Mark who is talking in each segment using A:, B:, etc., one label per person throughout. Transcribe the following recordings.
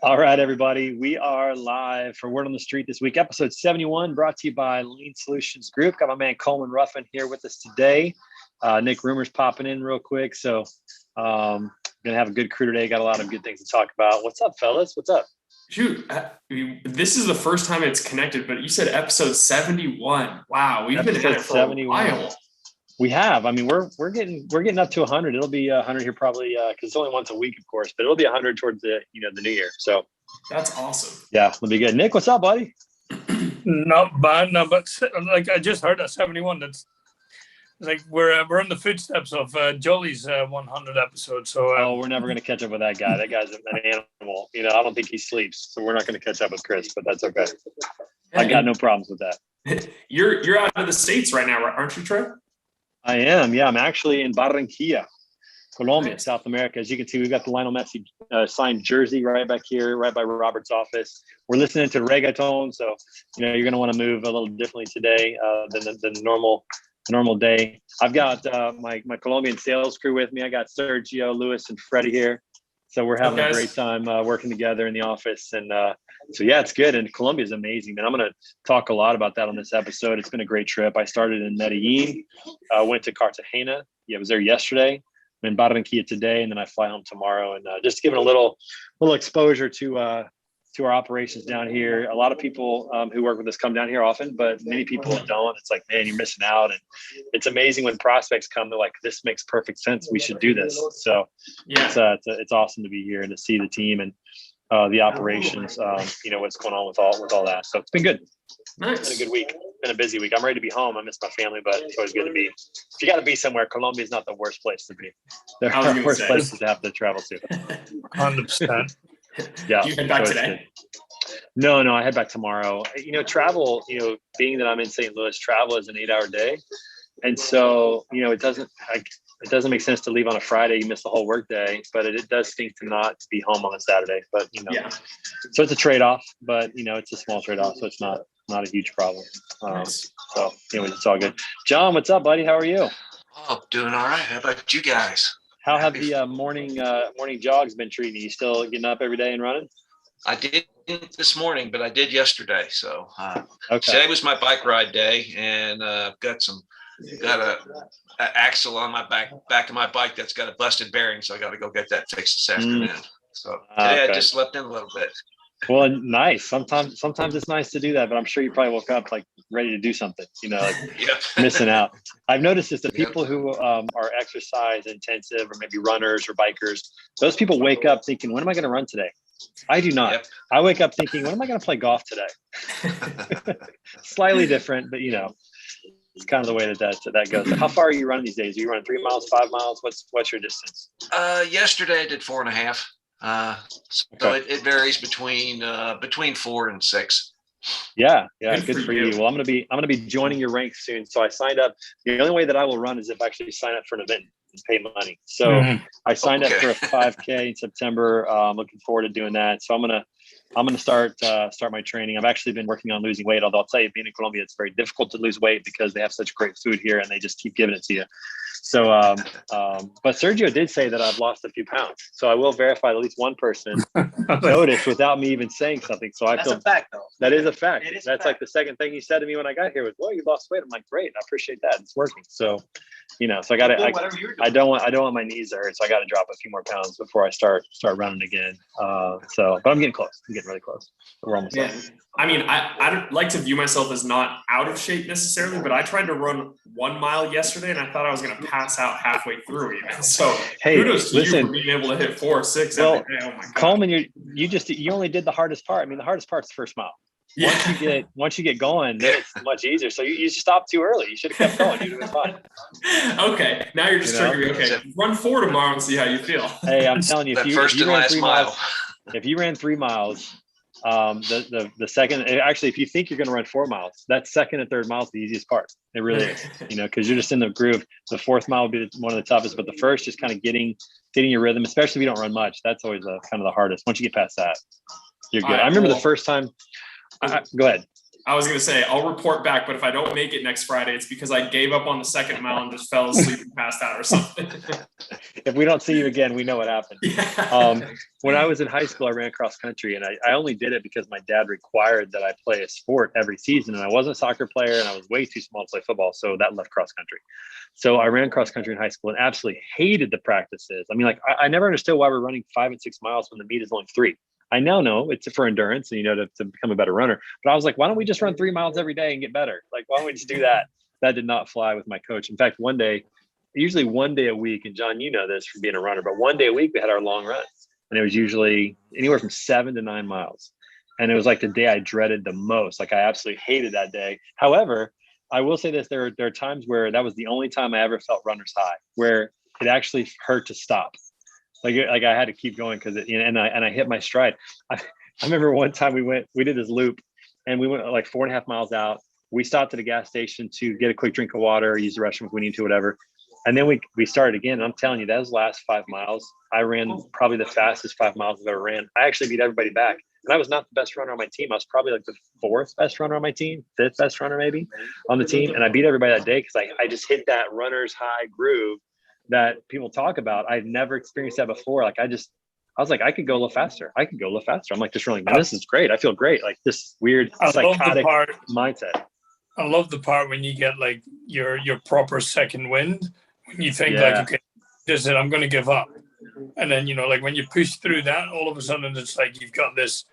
A: All right, everybody. We are live for Word on the Street this week, episode 71, brought to you by Lean Solutions Group. Got my man Coleman Ruffin here with us today. Nick Rumor's popping in real quick. So gonna have a good crew today. Got a lot of good things to talk about. What's up, fellas? What's up?
B: Shoot, this is the first time it's connected, but you said episode 71. Wow, we've been at it for 71. A while.
A: We have. I mean, we're getting up to 100. It'll be 100 here probably because it's only once a week, of course, but it'll be 100 towards the new year. So
B: that's awesome.
A: Yeah, it'll be good. Nick, what's up, buddy?
C: Not bad, no, but like I just heard at 71. That's like we're in the footsteps of Jolly's 100 episode. So
A: we're never going to catch up with that guy. That guy's an animal. I don't think he sleeps, so we're not going to catch up with Chris. But that's okay. I got no problems with that.
B: You're out of the States right now, aren't you, Trey?
A: I am. Yeah, I'm actually in Barranquilla, Colombia,
B: Nice.
A: South America. As you can see, we've got the Lionel Messi signed jersey right back here, right by Robert's office. We're listening to reggaeton, so you're going to want to move a little differently today than the normal day. I've got my Colombian sales crew with me. I got Sergio, Luis, and Freddie here. So we're having a great time working together in the office. And so, yeah, it's good. And Colombia is amazing, man. I'm going to talk a lot about that on this episode. It's been a great trip. I started in Medellin, went to Cartagena. Yeah, I was there yesterday. I'm in Barranquilla today, and then I fly home tomorrow. And just giving a little exposure to our operations down here. A lot of people who work with us come down here often, but many people don't. It's like, man, you're missing out. And it's amazing when prospects come, they're like, this makes perfect sense. We should do this. So yeah, it's awesome to be here and to see the team and the operations, what's going on with all that. So it's been good.
B: Nice.
A: It's been a good week. Been a busy week. I'm ready to be home. I miss my family, but it's always good to be. If you got to be somewhere, Colombia is not the worst place to be. There are worse places to have to travel to.
C: 100%.
A: Yeah.
B: You head back today?
A: No, I head back tomorrow. Travel, being that I'm in St. Louis, travel is an 8-hour day. And so, it doesn't make sense to leave on a Friday. You miss the whole work day, but it does stink to not be home on a Saturday. But,
B: Yeah.
A: So it's a trade-off, but, it's a small trade-off. So it's not a huge problem.
B: Nice.
A: So anyways, it's all good. John, what's up, buddy? How are you?
D: Oh, doing all right. How about you guys?
A: How have the morning jogs been treating you? You still getting up every day and running?
D: I did this morning, but I did yesterday. So
A: Okay.
D: Today was my bike ride day, and got a axle on my back of my bike that's got a busted bearing, so I got to go get that fixed this afternoon. So today I just slept in a little bit.
A: Well, nice. Sometimes it's nice to do that, but I'm sure you probably woke up like ready to do something,
D: Yeah.
A: missing out. I've noticed this, the people who are exercise intensive or maybe runners or bikers, those people wake up thinking, when am I going to run today? I do not.
D: Yep.
A: I wake up thinking, when am I going to play golf today? Slightly different, but it's kind of the way that goes. So how far are you running these days? Are you running 3 miles, 5 miles? What's your distance?
D: Yesterday I did 4.5. So it varies between 4 and 6.
A: Yeah, good for you. Well, I'm gonna be joining your ranks soon. So I signed up. The only way that I will run is if I actually sign up for an event and pay money. So I signed up for a 5K in September. I'm looking forward to doing that. So I'm gonna start my training. I've actually been working on losing weight. Although I'll tell you, being in Colombia, it's very difficult to lose weight because they have such great food here and they just keep giving it to you. So, but Sergio did say that I've lost a few pounds. So I will verify that at least one person noticed without me even saying something. So
E: That's a fact, though.
A: that is a fact.
E: It is
A: That's like the second thing he said to me when I got here was, well, you lost weight. I'm like, great. I appreciate that. It's working. So, so I got to, I don't want my knees to hurt. So I got to drop a few more pounds before I start running again. But I'm getting close. I'm getting really close. We're almost
B: Yeah.
A: done.
B: I mean, I don't like to view myself as not out of shape necessarily, but I tried to run 1 mile yesterday and I thought I was going to pass out halfway through even. So
A: Hey,
B: kudos to you
A: listen.
B: for being able to hit 4 or 6
A: Well,
B: every day. Oh my God.
A: Coleman, you only did the hardest part. I mean, the hardest part's the first mile.
B: Yeah.
A: Once you get going, then it's much easier. So you stopped too early. You should have kept going. You'd have been fine.
B: Okay. Now you're just triggering. Okay. Run 4 tomorrow and see how you feel.
A: Hey, I'm telling you,
D: That
A: if
D: first
A: you
D: and
A: ran
D: last
A: 3
D: mile.
A: miles, if you ran 3 miles, the second, actually, if you think you're going to run 4 miles, that second and third mile is the easiest part. It really is, because you're just in the groove. The fourth mile will be one of the toughest, but the first, just kind of getting your rhythm, especially if you don't run much. That's always kind of the hardest. Once you get past that, you're good.
B: All right,
A: I remember the first time. Go ahead.
B: I was going to say, I'll report back, but if I don't make it next Friday, it's because I gave up on the second mile and just fell asleep and passed out or something.
A: If we don't see you again, we know what happened.
B: Yeah.
A: When I was in high school, I ran cross country, and I only did it because my dad required that I play a sport every season. And I wasn't a soccer player, and I was way too small to play football. So that left cross country. So I ran cross country in high school and absolutely hated the practices. I mean, like, I never understood why we're running 5 and 6 miles when the meet is only 3. I now know it's for endurance and, to become a better runner. But I was like, why don't we just run 3 miles every day and get better? Like, why don't we just do that? That did not fly with my coach. In fact, usually one day a week, and John, you know this from being a runner, but one day a week we had our long runs. And it was usually anywhere from 7 to 9 miles. And it was like the day I dreaded the most. Like, I absolutely hated that day. However, I will say this, there are times where that was the only time I ever felt runner's high, where it actually hurt to stop. Like I had to keep going because I hit my stride. I remember one time we did this loop, and we went like 4.5 miles out. We stopped at a gas station to get a quick drink of water, use the restroom if we need to, whatever. And then we started again. And I'm telling you, those last 5 miles, I ran probably the fastest 5 miles I've ever ran. I actually beat everybody back. And I was not the best runner on my team. I was probably like the 4th best runner on my team, 5th best runner maybe on the team. And I beat everybody that day because I just hit that runner's high groove that people talk about. I've never experienced that before. Like, I was like, I could go a little faster. I'm like, just running, this is great. I feel great. Like, this weird psychotic mindset.
C: I love the part when you get like your proper second wind, when you think like, okay, this is it, I'm going to give up. And then, like when you push through that, all of a sudden it's like you've got this,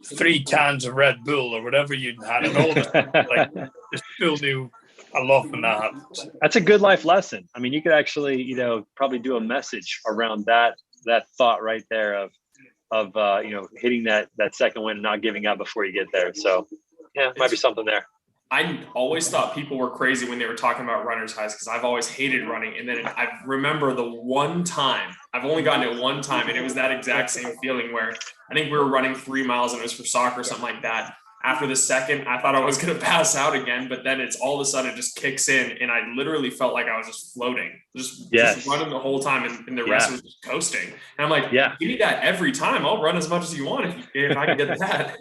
C: 3 cans of Red Bull or whatever you'd had, and all of a sudden, like, just still do. I love when that happens.
A: That's a good life lesson. I mean, you could actually, probably do a message around that thought right there of hitting that second win and not giving up before you get there. So yeah, might be something there.
B: I always thought people were crazy when they were talking about runner's highs because I've always hated running. And then I remember the one time, I've only gotten it one time, and it was that exact same feeling where I think we were running 3 miles and it was for soccer or something like that. After the second, I thought I was going to pass out again, but then it's all of a sudden it just kicks in, and I literally felt like I was just floating, just running the whole time, and the rest was just coasting. And I'm like, give me that every time. I'll run as much as you want if I can get that.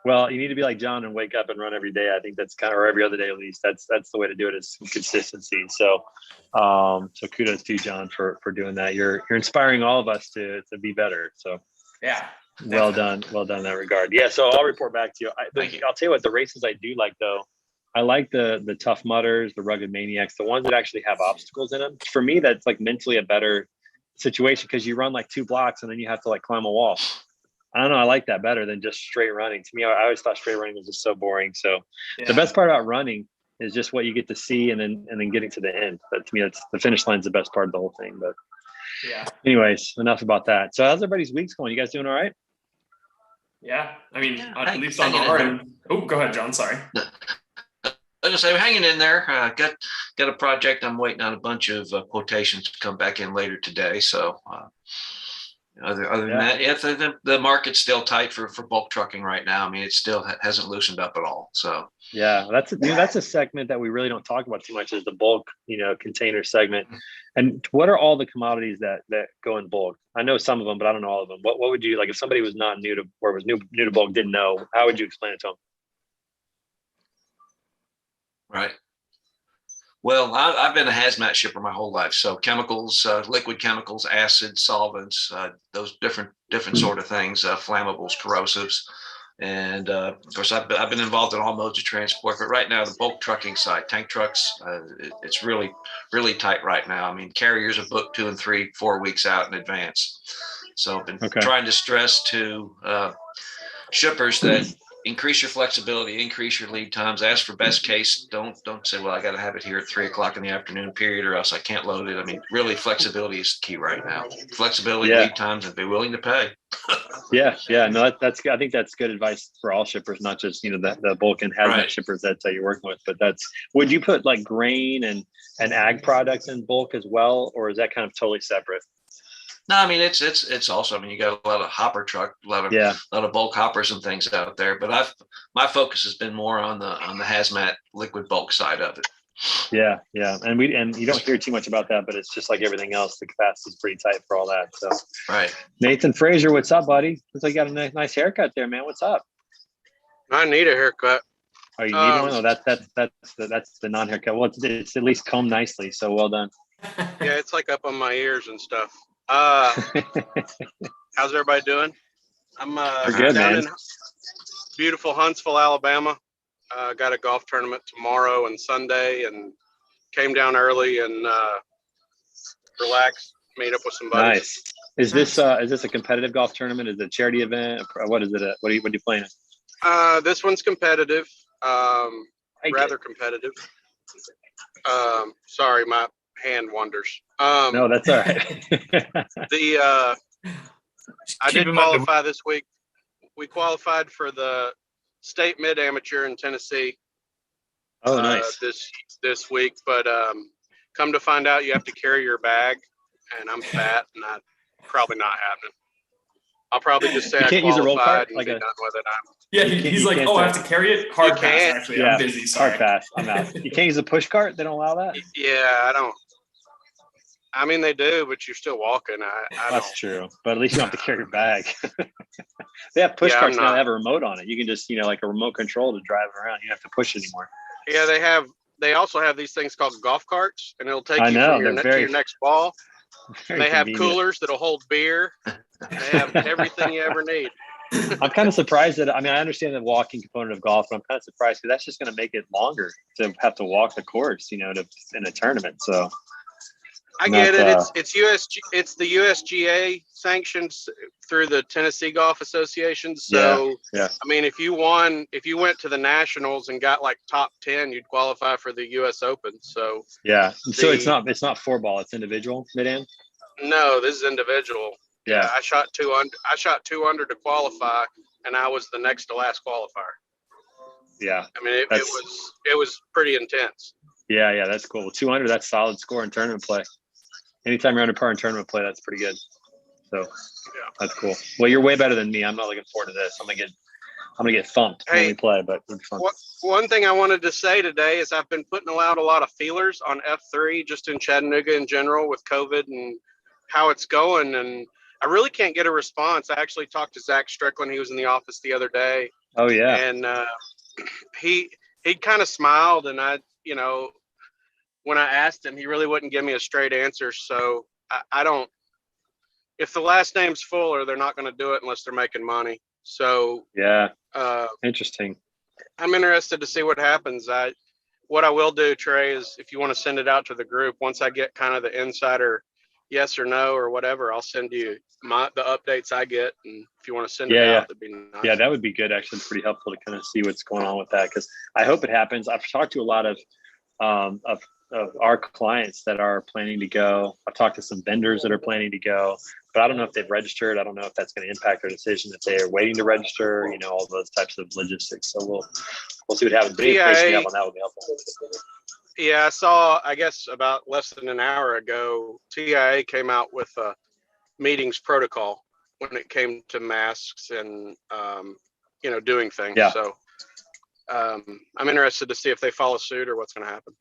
A: Well, you need to be like John and wake up and run every day. I think that's or every other day at least. That's the way to do it, is consistency. So, so kudos to you, John, for doing that. You're inspiring all of us to be better. So
B: yeah.
A: Well done in that regard. Yeah, so I'll report back to you. I'll tell you what, the races I do like though, I like the Tough Mudders, the Rugged Maniacs, the ones that actually have obstacles in them. For me, that's like mentally a better situation because you run like 2 blocks and then you have to like climb a wall. I don't know. I like that better than just straight running. To me, I always thought straight running was just so boring. So the best part about running is just what you get to see and then getting to the end. But to me, that's the finish line is the best part of the whole thing. But anyways, enough about that. So how's everybody's weeks going? You guys doing all right?
B: Yeah. I mean, at least on our end. Oh, go ahead, John. Sorry.
D: I was gonna say, we're hanging in there. Got a project. I'm waiting on a bunch of quotations to come back in later today. So other than that, the market's still tight for bulk trucking right now. I mean, it still hasn't loosened up at all. So
A: yeah, that's a segment that we really don't talk about too much, is the bulk, container segment. And what are all the commodities that go in bulk? I know some of them, but I don't know all of them. What would you, like, if somebody was not new to, or was new to bulk, didn't know, how would you explain it to them?
D: Right. Well, I've been a hazmat shipper my whole life. So chemicals, liquid chemicals, acids, solvents, those different sort of things, flammables, corrosives. And of course, I've been involved in all modes of transport. But right now, the bulk trucking side, tank trucks, it's really, really tight right now. I mean, carriers are booked 2 and 3, 4 weeks out in advance. So I've been trying to stress to shippers that increase your flexibility, increase your lead times, ask for best case. Don't say, well, I got to have it here at 3 o'clock in the afternoon period, or else I can't load it. I mean, really, flexibility is key right now. Flexibility, lead times, and be willing to pay.
A: No, that's good. I think that's good advice for all shippers, not just, the bulk and hazmat shippers that you're working with, but would you put like grain and ag products in bulk as well? Or is that kind of totally separate?
D: No, I mean, it's also, I mean, you got a lot of hopper truck, a lot of bulk hoppers and things out there, but my focus has been more on the hazmat liquid bulk side of it.
A: Yeah. And you don't hear too much about that, but it's just like everything else. The capacity is pretty tight for all that. So
D: right.
A: Nathan Frazier, what's up, buddy? Looks like you got a nice haircut there, man. What's up?
E: I need a haircut.
A: Oh, you need one? Oh, that's the non-haircut. Well, it's at least combed nicely, so well done.
E: Yeah, it's like up on my ears and stuff. How's everybody doing? I'm
A: We're good,
E: down
A: man.
E: in beautiful Huntsville, Alabama. Got a golf tournament tomorrow and Sunday, and came down early and relaxed, meet up with some buddies.
A: Nice. Is this a competitive golf tournament? Is it a charity event? What is it? What are you playing?
E: This one's competitive, rather competitive. Sorry, my hand wanders.
A: No, that's all right.
E: I did qualify this week. We qualified for the state mid amateur in Tennessee.
A: Oh, nice.
E: This week, but come to find out, you have to carry your bag, and I'm fat, and I probably not happening. I'll probably just say
A: you can't use a roll cart,
E: and be done with it.
B: Yeah, he's like, I have to carry it. Hard pass, actually.
A: Yeah,
B: I'm busy. Sorry.
A: Hard pass. I'm out. You can't use a push cart. They don't allow that.
E: Yeah, I don't. I mean, they do, but you're still walking.
A: That's true. But at least you don't have to carry your bag. They have push carts now that have a remote on it. You can just, like a remote control to drive around. You don't have to push anymore.
E: Yeah, they have. They also have these things called golf carts, and it'll take you from to your next ball. They have coolers that'll hold beer. They have everything you ever need.
A: I'm kind of surprised that, I understand the walking component of golf, but I'm kind of surprised because that's just going to make it longer to have to walk the course, in a tournament. So
E: I get it. It's the USGA sanctions through the Tennessee Golf Association. So
A: yeah.
E: I mean, if you went to the Nationals and got like top 10, you'd qualify for the US Open. So
A: yeah. So it's not 4-ball, it's individual mid-am?
E: No, this is individual.
A: Yeah.
E: I shot two under to qualify, and I was the next to last qualifier.
A: Yeah.
E: I mean, it was pretty intense.
A: Yeah, that's cool. Well, 200, that's solid score in tournament play. Anytime you're under par in tournament play, that's pretty good. So yeah, that's cool. Well, you're way better than me. I'm not looking forward to this. I'm gonna get thumped when we play, but it'll be fun.
E: One thing I wanted to say today is I've been putting out a lot of feelers on F3 just in Chattanooga in general with COVID and how it's going, and I really can't get a response. I actually talked to Zach Strickland. He was in the office the other day.
A: Oh yeah.
E: And he kind of smiled, and when I asked him, he really wouldn't give me a straight answer. So I don't. If the last name's Fuller, they're not going to do it unless they're making money. So
A: yeah. Interesting.
E: I'm interested to see what happens. What I will do, Trey, is if you want to send it out to the group, once I get kind of the insider yes or no or whatever, I'll send you the updates I get. And if you want to send it out, that'd be nice.
A: Yeah, that would be good. Actually, it's pretty helpful to kind of see what's going on with that, because I hope it happens. I've talked to a lot of our clients that are planning to go. I've talked to some vendors that are planning to go, but I don't know if they've registered. I don't know if that's going to impact their decision if they are waiting to register, all those types of logistics. So we'll see what happens. But information you have on that would be helpful.
E: Yeah, I saw, I guess about less than an hour ago, TIA came out with a meetings protocol when it came to masks and, doing things.
A: Yeah.
E: So I'm interested to see if they follow suit or what's going to happen.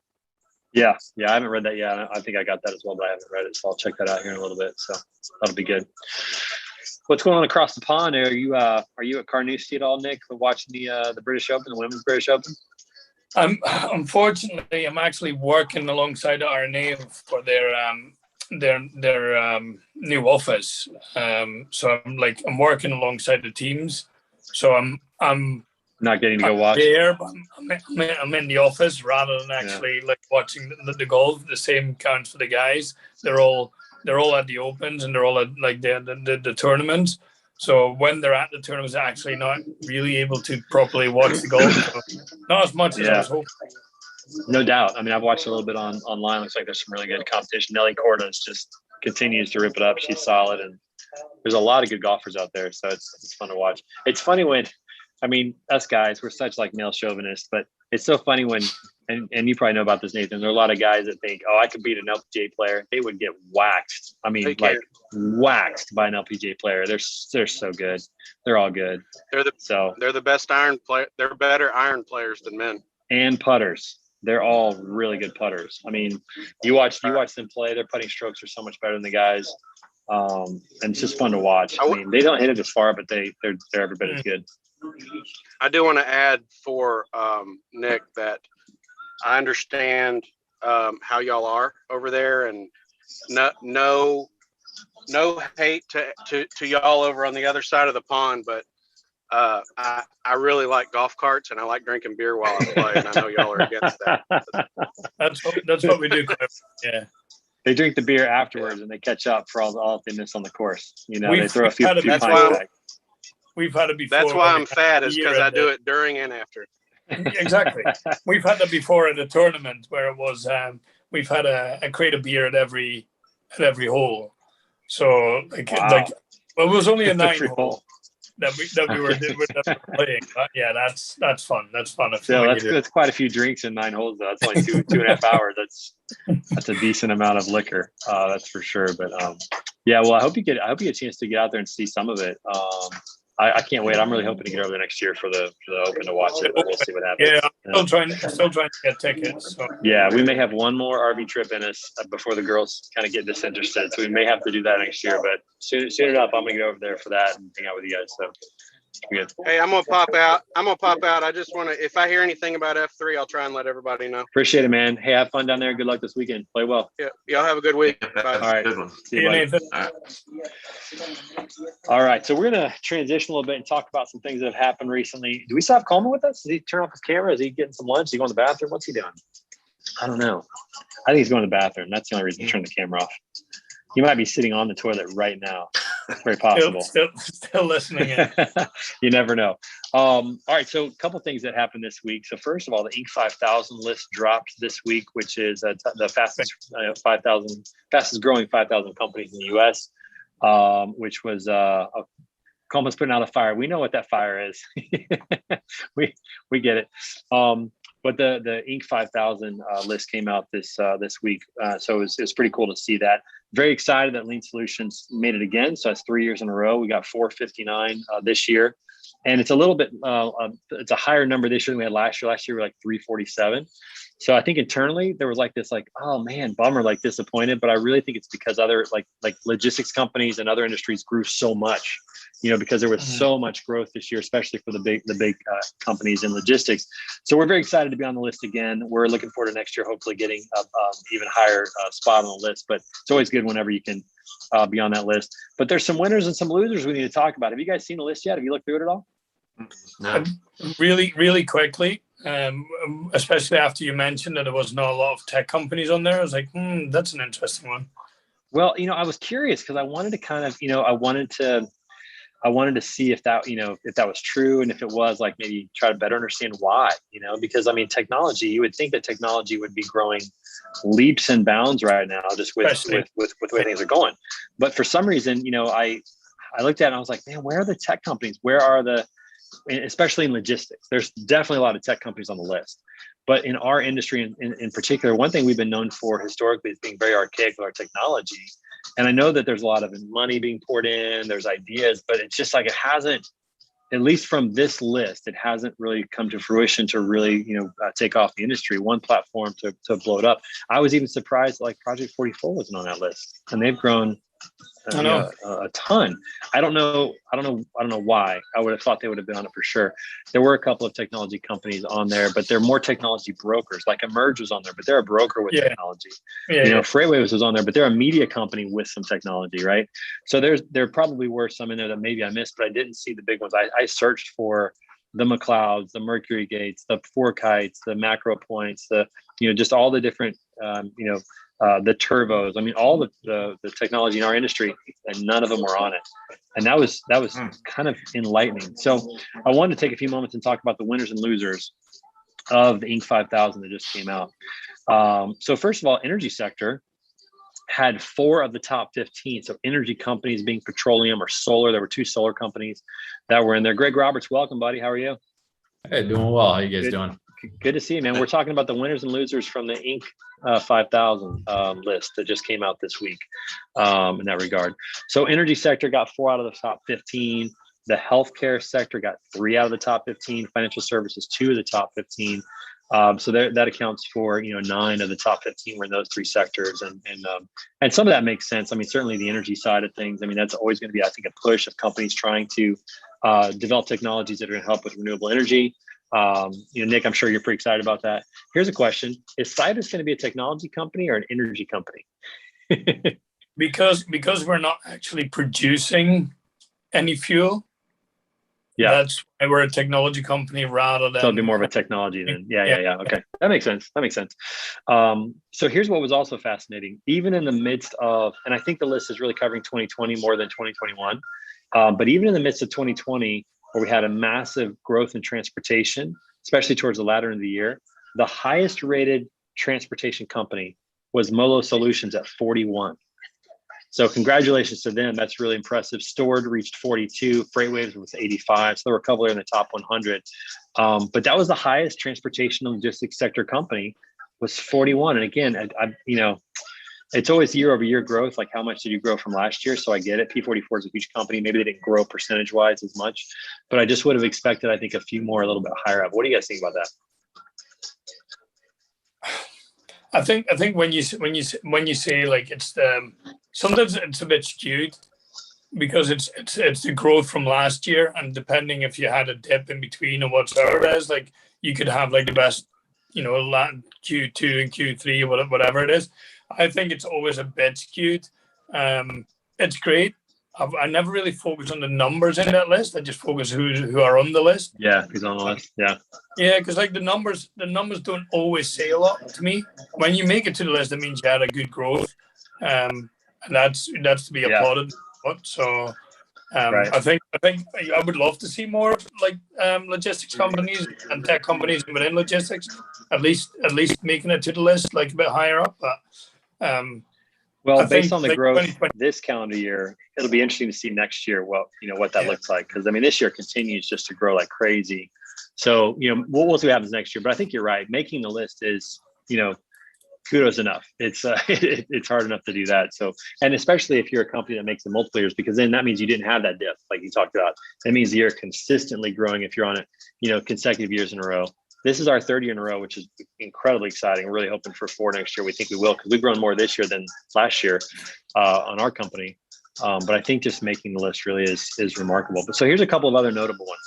A: Yeah. I haven't read that yet. I think I got that as well, but I haven't read it. So I'll check that out here in a little bit. So that'll be good. What's going on across the pond? Are you at Carnoustie at all, Nick, for watching the British Open, the Women's British Open?
C: Unfortunately, I'm actually working alongside RNA for their new office. So I'm working alongside the teams. So I'm
A: not getting to go watch
C: there, but I'm in the office rather than actually watching the golf. The same counts for the guys. They're all at the Opens and they're all at the tournaments. So when they're at the tournaments, they're actually not really able to properly watch the golf. So not as much as I was hoping.
A: No doubt. I've watched a little bit online. Looks like there's some really good competition. Nelly Cordes just continues to rip it up. She's solid, and there's a lot of good golfers out there. So it's fun to watch. It's funny when, us guys, we're such male chauvinists, but it's so funny when, and you probably know about this, Nathan, there are a lot of guys that think, I could beat an LPGA player. They would get waxed. Waxed by an LPGA player. They're so good. They're all good. They're
E: the best iron player. They're better iron players than men.
A: And putters. They're all really good putters. You watch them play. Their putting strokes are so much better than the guys. And it's just fun to watch. They don't hit it as far, but they're every bit as good.
E: I do want to add for Nick that I understand how y'all are over there, and no hate to y'all over on the other side of the pond, but I really like golf carts and I like drinking beer while I play, and I know y'all are against that.
C: That's what we do. Yeah.
A: They drink the beer afterwards and they catch up for all they miss on the course. You know, they
C: We've
A: throw a few
C: had it
A: pints
E: before.
A: back.
C: We've had it before.
E: That's why I'm fat, is
C: year
E: because I
C: at
E: do
C: the-
E: it during and after.
C: Exactly. We've had that before at a tournament where it was we've had a crate of beer at every hole. So
A: Wow.
C: well, it was only a 9
A: Every
C: hole
A: hole.
C: that we were playing. But yeah, that's fun. That's fun.
A: So that's quite a few drinks in 9 holes, though. That's only 2.5 hours. That's a decent amount of liquor. That's for sure. But yeah, well, I hope you get a chance to get out there and see some of it. I can't wait. I'm really hoping to get over there next year for the Open to watch it. But we'll see what happens.
C: Yeah, I'm still trying to get tickets. So.
A: Yeah, we may have one more RV trip in us before the girls kind of get disinterested. So we may have to do that next year. But soon enough, I'm gonna get over there for that and hang out with you guys. So good.
E: Hey, I'm gonna pop out. I just want to, if I hear anything about F3, I'll try and let everybody know.
A: Appreciate it, man. Hey, have fun down there. Good luck this weekend. Play well.
E: Yeah, y'all have a good week.
D: All
E: Bye.
A: right.
D: Good one.
A: See you, buddy.
C: Nathan.
D: All right.
A: All right, so we're gonna transition a little bit and talk about some things that have happened recently. Do we still have Coleman with us? Did he turn off his camera? Is he getting some lunch? Is he going to the bathroom? What's he doing? I don't know. I think he's going to the bathroom. That's the only reason he turned the camera off. He might be sitting on the toilet right now. It's very possible.
C: Still listening in.
A: You never know. All right, so a couple things that happened this week. So first of all, the Inc. 5000 list dropped this week, which is the fastest growing 5,000 companies in the U.S., which was Coleman's putting out a fire. We know what that fire is. we get it. But the Inc. 5000 list came out this week, so it was pretty cool to see that. Very excited that Lean Solutions made it again. So that's 3 years in a row. We got 459 this year, and it's a little bit it's a higher number this year than we had last year. Last year we were like 347. So I think internally there was like this, like, oh man, bummer, like disappointed. But I really think it's because other like logistics companies and other industries grew so much, you know, because there was so much growth this year, especially for the big companies in logistics. So we're very excited to be on the list again. We're looking forward to next year, hopefully getting even higher spot on the list. But it's always good whenever you can be on that list. But there's some winners and some losers we need to talk about. Have you guys seen the list yet? Have you looked through it at all?
D: No.
C: Really, really quickly, especially after you mentioned that there was not a lot of tech companies on there. I was like, that's an interesting one.
A: Well, you know, I was curious because I wanted to kind of, you know, I wanted to see if that was true, and if it was, like, maybe try to better understand why, you know, because I mean, technology, you would think that technology would be growing leaps and bounds right now, just with the way things are going. But for some reason, you know, I looked at it and I was like, man, where are the tech companies? Where are especially in logistics? There's definitely a lot of tech companies on the list. But in our industry in particular, one thing we've been known for historically is being very archaic with our technology. And I know that there's a lot of money being poured in, there's ideas, but it's just like, it hasn't, at least from this list, it hasn't really come to fruition to really, you know, take off the industry, one platform to blow it up. I was even surprised, like, Project 44 wasn't on that list, and they've grown a ton. I don't know why. I would have thought they would have been on it for sure. There were a couple of technology companies on there, but they're more technology brokers. Like Emerge was on there, but they're a broker with technology. You know, Freightwaves was on there, but they're a media company with some technology, right? So there probably were some in there that maybe I missed, but I didn't see the big ones. I searched for the McLeods, the Mercury Gates, the FourKites, the Macro Points, just all the different, the turbos. I mean, all the technology in our industry, and none of them were on it. And that was kind of enlightening. So I wanted to take a few moments and talk about the winners and losers of the Inc. 5000 that just came out. So first of all, energy sector had 4 of the top 15. So energy companies being petroleum or solar. There were 2 solar companies that were in there. Greg Roberts, welcome, buddy. How are you?
F: Hey, doing well. How you guys doing?
A: Good to see you, man. We're talking about the winners and losers from the Inc. 5000 list that just came out this week in that regard. So energy sector got 4 out of the top 15. The healthcare sector got 3 out of the top 15. Financial services, 2 of the top 15. So that accounts for 9 of the top 15 were in those 3 sectors, and some of that makes sense. I mean, certainly the energy side of things. I mean, that's always going to be, I think, a push of companies trying to develop technologies that are going to help with renewable energy. Nick, I'm sure you're pretty excited about that. Here's a question: is Citus going to be a technology company or an energy company?
C: because we're not actually producing any fuel.
A: Yeah,
C: that's why we're a technology company rather than.
A: So it'll be more of a technology then. Yeah. Okay, that makes sense. So here's what was also fascinating. Even in the midst of, and I think the list is really covering 2020 more than 2021, but even in the midst of 2020, where we had a massive growth in transportation, especially towards the latter end of the year, the highest rated transportation company was Molo Solutions at 41. So congratulations to them. That's really impressive. Stored reached 42. FreightWaves was 85. So there were a couple in the top 100. But that was the highest transportation and logistics sector company, was 41. And again, it's always year over year growth. Like, how much did you grow from last year? So I get it. P44 is a huge company. Maybe they didn't grow percentage wise as much, but I just would have expected, I think, a few more, a little bit higher up. What do you guys think about that?
C: I think when you say like it's sometimes it's a bit skewed because it's the growth from last year, and depending if you had a dip in between or whatsoever it is, like you could have like the best, Q2 and Q3 or whatever it is. I think it's always a bit skewed. It's great. I never really focus on the numbers in that list. I just focus who are on the list.
A: Yeah, who's on the list. Yeah.
C: Yeah, because like the numbers don't always say a lot to me. When you make it to the list, that means you had a good growth, and that's to be applauded. So
A: Right.
C: I think I would love to see more like logistics companies and tech companies within logistics, at least making it to the list like a bit higher up. But
A: well, based on the growth this calendar year, it'll be interesting to see next year what that looks like. Because I mean, this year continues just to grow like crazy. So we'll see what happens next year. But I think you're right. Making the list is kudos enough. It's it's hard enough to do that. So, and especially if you're a company that makes the multiple years, because then that means you didn't have that dip like you talked about. That means you're consistently growing if you're on it, consecutive years in a row. This is our 3rd year in a row, which is incredibly exciting. We're really hoping for 4 next year. We think we will, because we've grown more this year than last year on our company. But I think just making the list really is remarkable. But so here's a couple of other notable ones.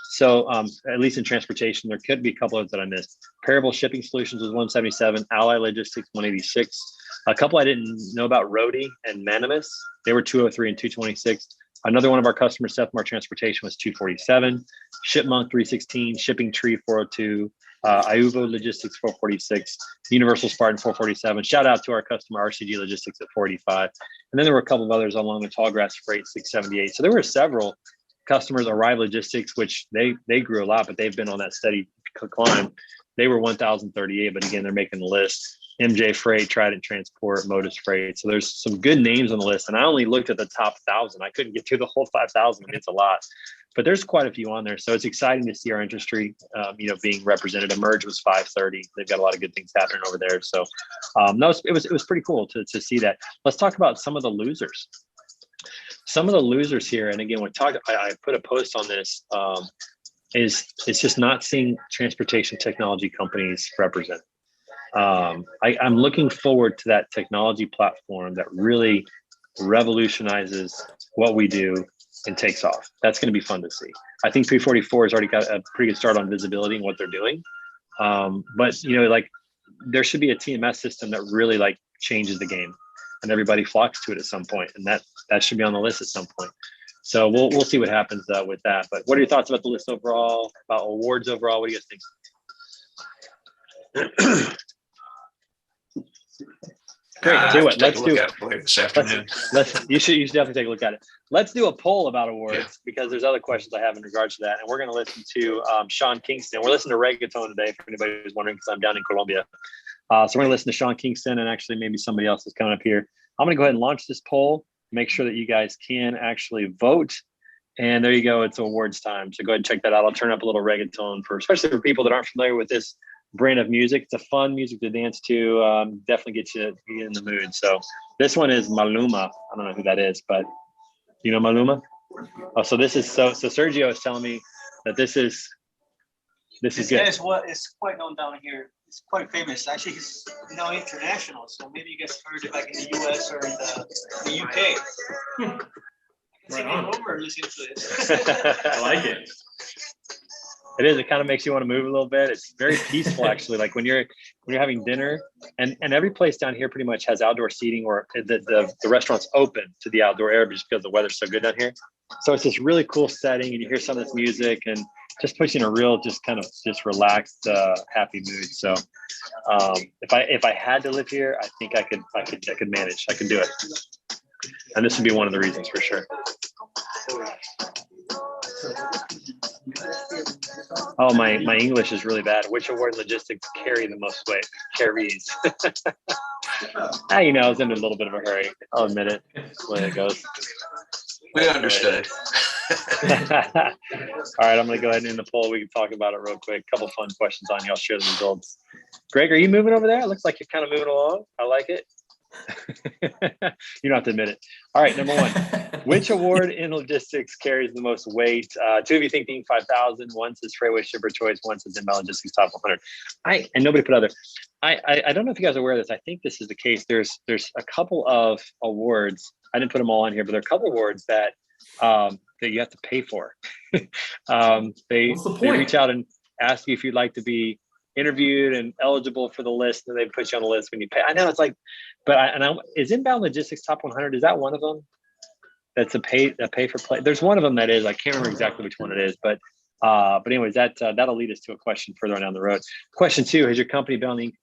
A: So at least in transportation, there could be a couple of that I missed. Parable Shipping Solutions was 177, Ally Logistics 186. A couple I didn't know about, Rody and Manimus. They were 203 and 226. Another one of our customers, Sethmar Transportation, was 247. Shipmonk 316, Shipping Tree 402, Iuvo Logistics 446, Universal Spartan 447. Shout out to our customer RCG Logistics at 485. And then there were a couple of others along the Tallgrass Freight 678. So there were several customers. Arrive Logistics, which they grew a lot, but they've been on that steady climb. They were 1,038, but again, they're making the list. MJ Freight, Trident Transport, Modus Freight. So there's some good names on the list. And I only looked at the top 1,000. I couldn't get to the whole 5,000. I mean, it's a lot, but there's quite a few on there. So it's exciting to see our industry, being represented. Emerge was 530. They've got a lot of good things happening over there. So no, it was pretty cool to see that. Let's talk about some of the losers. Some of the losers here, and again, I put a post on this, is it's just not seeing transportation technology companies represented. I'm looking forward to that technology platform that really revolutionizes what we do and takes off. That's going to be fun to see. I think P44 has already got a pretty good start on visibility and what they're doing. But there should be a TMS system that really changes the game, and everybody flocks to it at some point, and that should be on the list at some point. So we'll see what happens with that. But what are your thoughts about the list overall, about awards overall? What do you guys think? Great, do it. Let's do it
D: this afternoon.
A: You should definitely take a look at it. Let's do a poll about awards because there's other questions I have in regards to that, and we're going to listen to Sean Kingston. We're listening to reggaeton today for anybody who's wondering, because I'm down in Colombia. So we're going to listen to Sean Kingston, and actually maybe somebody else is coming up here. I'm going to go ahead and launch this poll. Make sure that you guys can actually vote. And there you go. It's awards time. So go ahead and check that out. I'll turn up a little reggaeton especially for people that aren't familiar with this brand of music. It's a fun music to dance to. Definitely get you in the mood. So this one is Maluma. I don't know who that is, but you know Maluma? Oh, so this is so Sergio is telling me that this is This is
G: This guy
A: good.
G: is quite known down here. It's quite famous. Actually, he's now international. So maybe you guys heard it like in the US or in the UK.
B: Right on.
G: Over listening to this.
B: I like it.
A: It is. It kind of makes you want to move a little bit. It's very peaceful, actually. Like when you're having dinner, and every place down here pretty much has outdoor seating, or the restaurant's open to the outdoor air just because the weather's so good down here. So it's this really cool setting, and you hear some of this music, and just puts you in a real, just kind of just relaxed, happy mood. So if I had to live here, I think I could manage. I could do it. And this would be one of the reasons for sure. Oh, my English is really bad. Which award logistics carry the most weight? Carries. You know, I was in a little bit of a hurry. I'll admit it. That's the way it goes.
D: We understood.
A: All right, I'm going to go ahead and end the poll. We can talk about it real quick. A couple fun questions on you. I'll share the results. Greg, are you moving over there? It looks like you're kind of moving along. I like it. You don't have to admit it. All right, number one. Which award in logistics carries the most weight? Two of you think Inc. 5000. One says Freightway Shipper Choice. One says Inbound Logistics Top 100. And nobody put other. I don't know if you guys are aware of this. I think this is the case. There's a couple of awards. I didn't put them all on here, but there are a couple of awards that you have to pay for. They reach out and ask you if you'd like to be interviewed and eligible for the list, and they put you on the list when you pay. I know it's like, but is Inbound Logistics Top 100? Is that one of them? That's a pay for play. There's one of them that is. I can't remember exactly which one it is, but anyways, that'll lead us to a question further on down the road. Question two: has your company been on the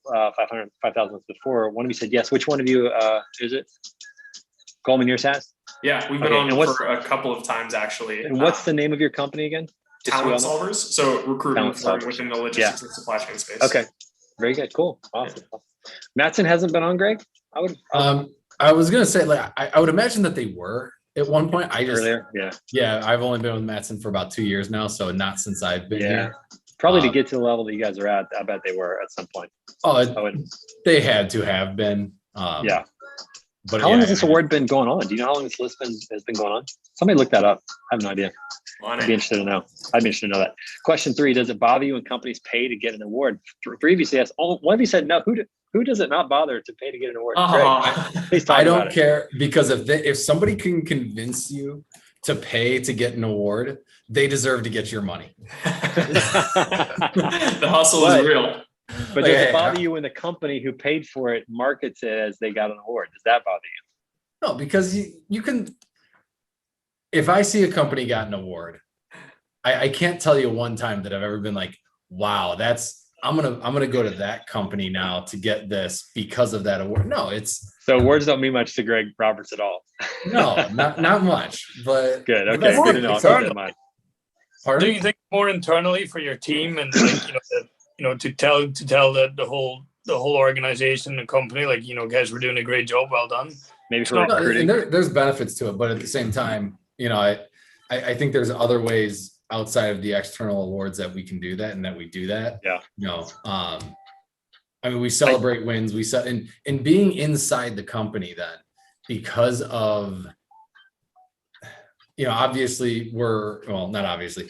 A: 5,000 before? One of you said yes. Which one of you is it? Goldman, yours has?
B: Yeah, we've been on for a couple of times actually.
A: And what's the name of your company again?
B: Talent Solvers. So recruitment within the logistics and supply chain space.
A: Okay, very good, cool, awesome. Mattson hasn't been on, Greg?
F: I was gonna say, like, I would imagine that they were at one point.
A: Earlier,
F: yeah. I've only been with Mattson for about 2 years now, so not since I've been here.
A: Probably to get to the level that you guys are at. I bet they were at some point.
F: They had to have been.
A: But how long has this award been going on? Do you know how long this list has been going on? Somebody look that up. I have no idea. I'd be interested to know. That. Question three: does it bother you when companies pay to get an award? Previously, yes. One of you said no. Who does it not bother to pay to get an award? Please talk
F: I
A: about
F: don't care, because if somebody can convince you to pay to get an award, they deserve to get your money.
B: The hustle is real.
A: But does it bother you when the company who paid for it markets it as they got an award? Does that bother you?
F: No, because you can. If I see a company got an award, I can't tell you one time that I've ever been like, wow, I'm gonna go to that company now to get this because of that award. No,
A: so awards don't mean much to Greg Roberts at all.
F: No, not much. But
A: good. Okay, good to know. I'll keep that in mind.
C: Do you think more internally for your team and like, to tell the whole organization and company, like, guys, we're doing a great job, well done.
A: Maybe for recruiting.
F: There's benefits to it, but at the same time, I think there's other ways outside of the external awards that we can do that, and that we do that.
A: Yeah.
F: I mean, we celebrate wins. And being inside the company then, because of, obviously not obviously,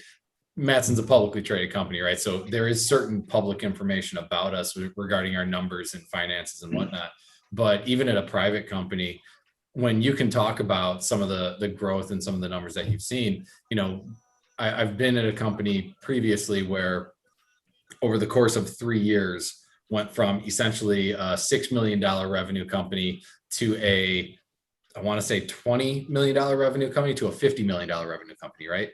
F: Mattson's a publicly traded company, right? So there is certain public information about us regarding our numbers and finances and whatnot. But even at a private company, when you can talk about some of the growth and some of the numbers that you've seen, I've been at a company previously where over the course of 3 years went from essentially a $6 million revenue company to I want to say $20 million revenue company to a $50 million revenue company, right?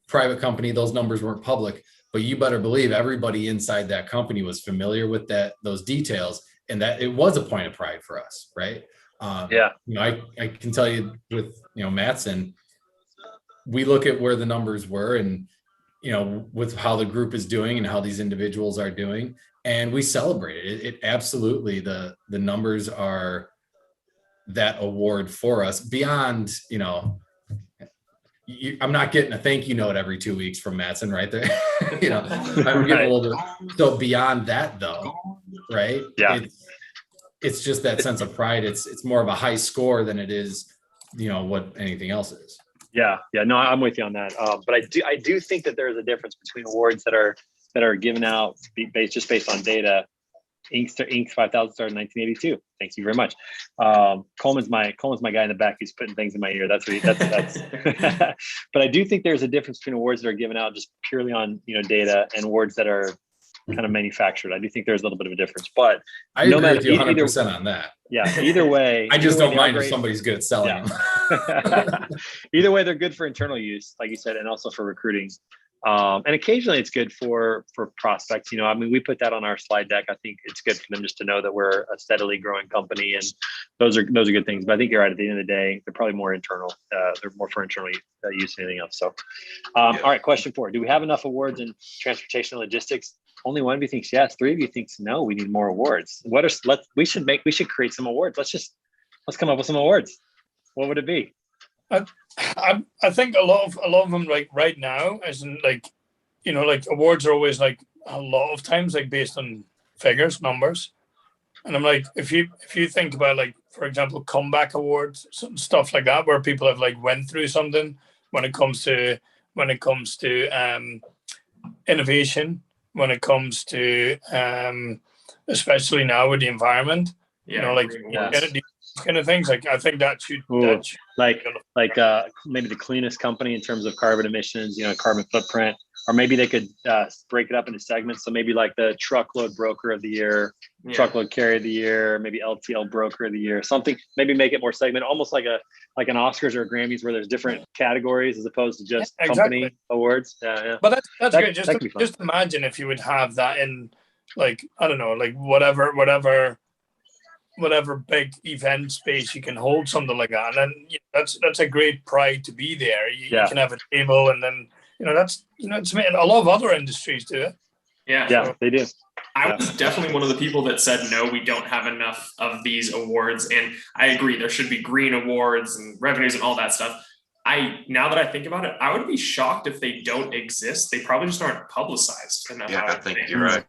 F: Private company, those numbers weren't public, but you better believe everybody inside that company was familiar with those details, and that it was a point of pride for us, right? I can tell you with Mattson, we look at where the numbers were and with how the group is doing and how these individuals are doing, and we celebrate it. It absolutely, the numbers are that award for us beyond, I'm not getting a thank you note every 2 weeks from Mattson right there. I'm getting a little bit. So beyond that though, right?
A: Yeah.
F: It's just that sense of pride. It's more of a high score than it is, what anything else is.
A: Yeah. No, I'm with you on that. But I do think that there is a difference between awards that are that are given out based on data. Inc. 5000 started in 1982. Thank you very much. Coleman's my guy in the back. He's putting things in my ear. That's. But I do think there's a difference between awards that are given out just purely on data and awards that are kind of manufactured. I do think there's a little bit of a difference. But
F: I agree with you 100% on that.
A: Yeah. Either way,
F: I just don't mind if somebody's good at selling them.
A: Either way, they're good for internal use, like you said, and also for recruiting. And occasionally it's good for prospects. I mean, we put that on our slide deck. I think it's good for them just to know that we're a steadily growing company, and those are good things. But I think you're right. At the end of the day, they're probably more internal. They're more for internal use than anything else. So, all right. Question 4: do we have enough awards in transportation and logistics? Only one of you thinks yes. 3 of you thinks no. We need more awards. We should create some awards. Let's come up with some awards. What would it be?
C: I think a lot of them, like right now, isn't like awards are always like a lot of times like based on figures, numbers, and I'm like, if you think about, like, for example, comeback awards, stuff like that, where people have like went through something when it comes to innovation, when it comes to especially now with the environment, kind of things. Like, I think that should
A: like maybe the cleanest company in terms of carbon emissions, carbon footprint, or maybe they could break it up into segments. So maybe like the truckload broker of the year, truckload carrier of the year, maybe LTL broker of the year, something. Maybe make it more segment, almost like an Oscars or a Grammys, where there's different categories as opposed to just company awards. Yeah.
C: But that's good. Just imagine if you would have that in, like, I don't know, like whatever big event space you can hold something like that, and then that's a great pride to be there. You can have a table, and then it's a lot of other industries do it.
A: Yeah, they do.
B: I was definitely one of the people that said, no, we don't have enough of these awards. And I agree, there should be green awards and revenues and all that stuff. Now that I think about it, I would be shocked if they don't exist. They probably just aren't publicized enough.
D: Yeah, I think you're right.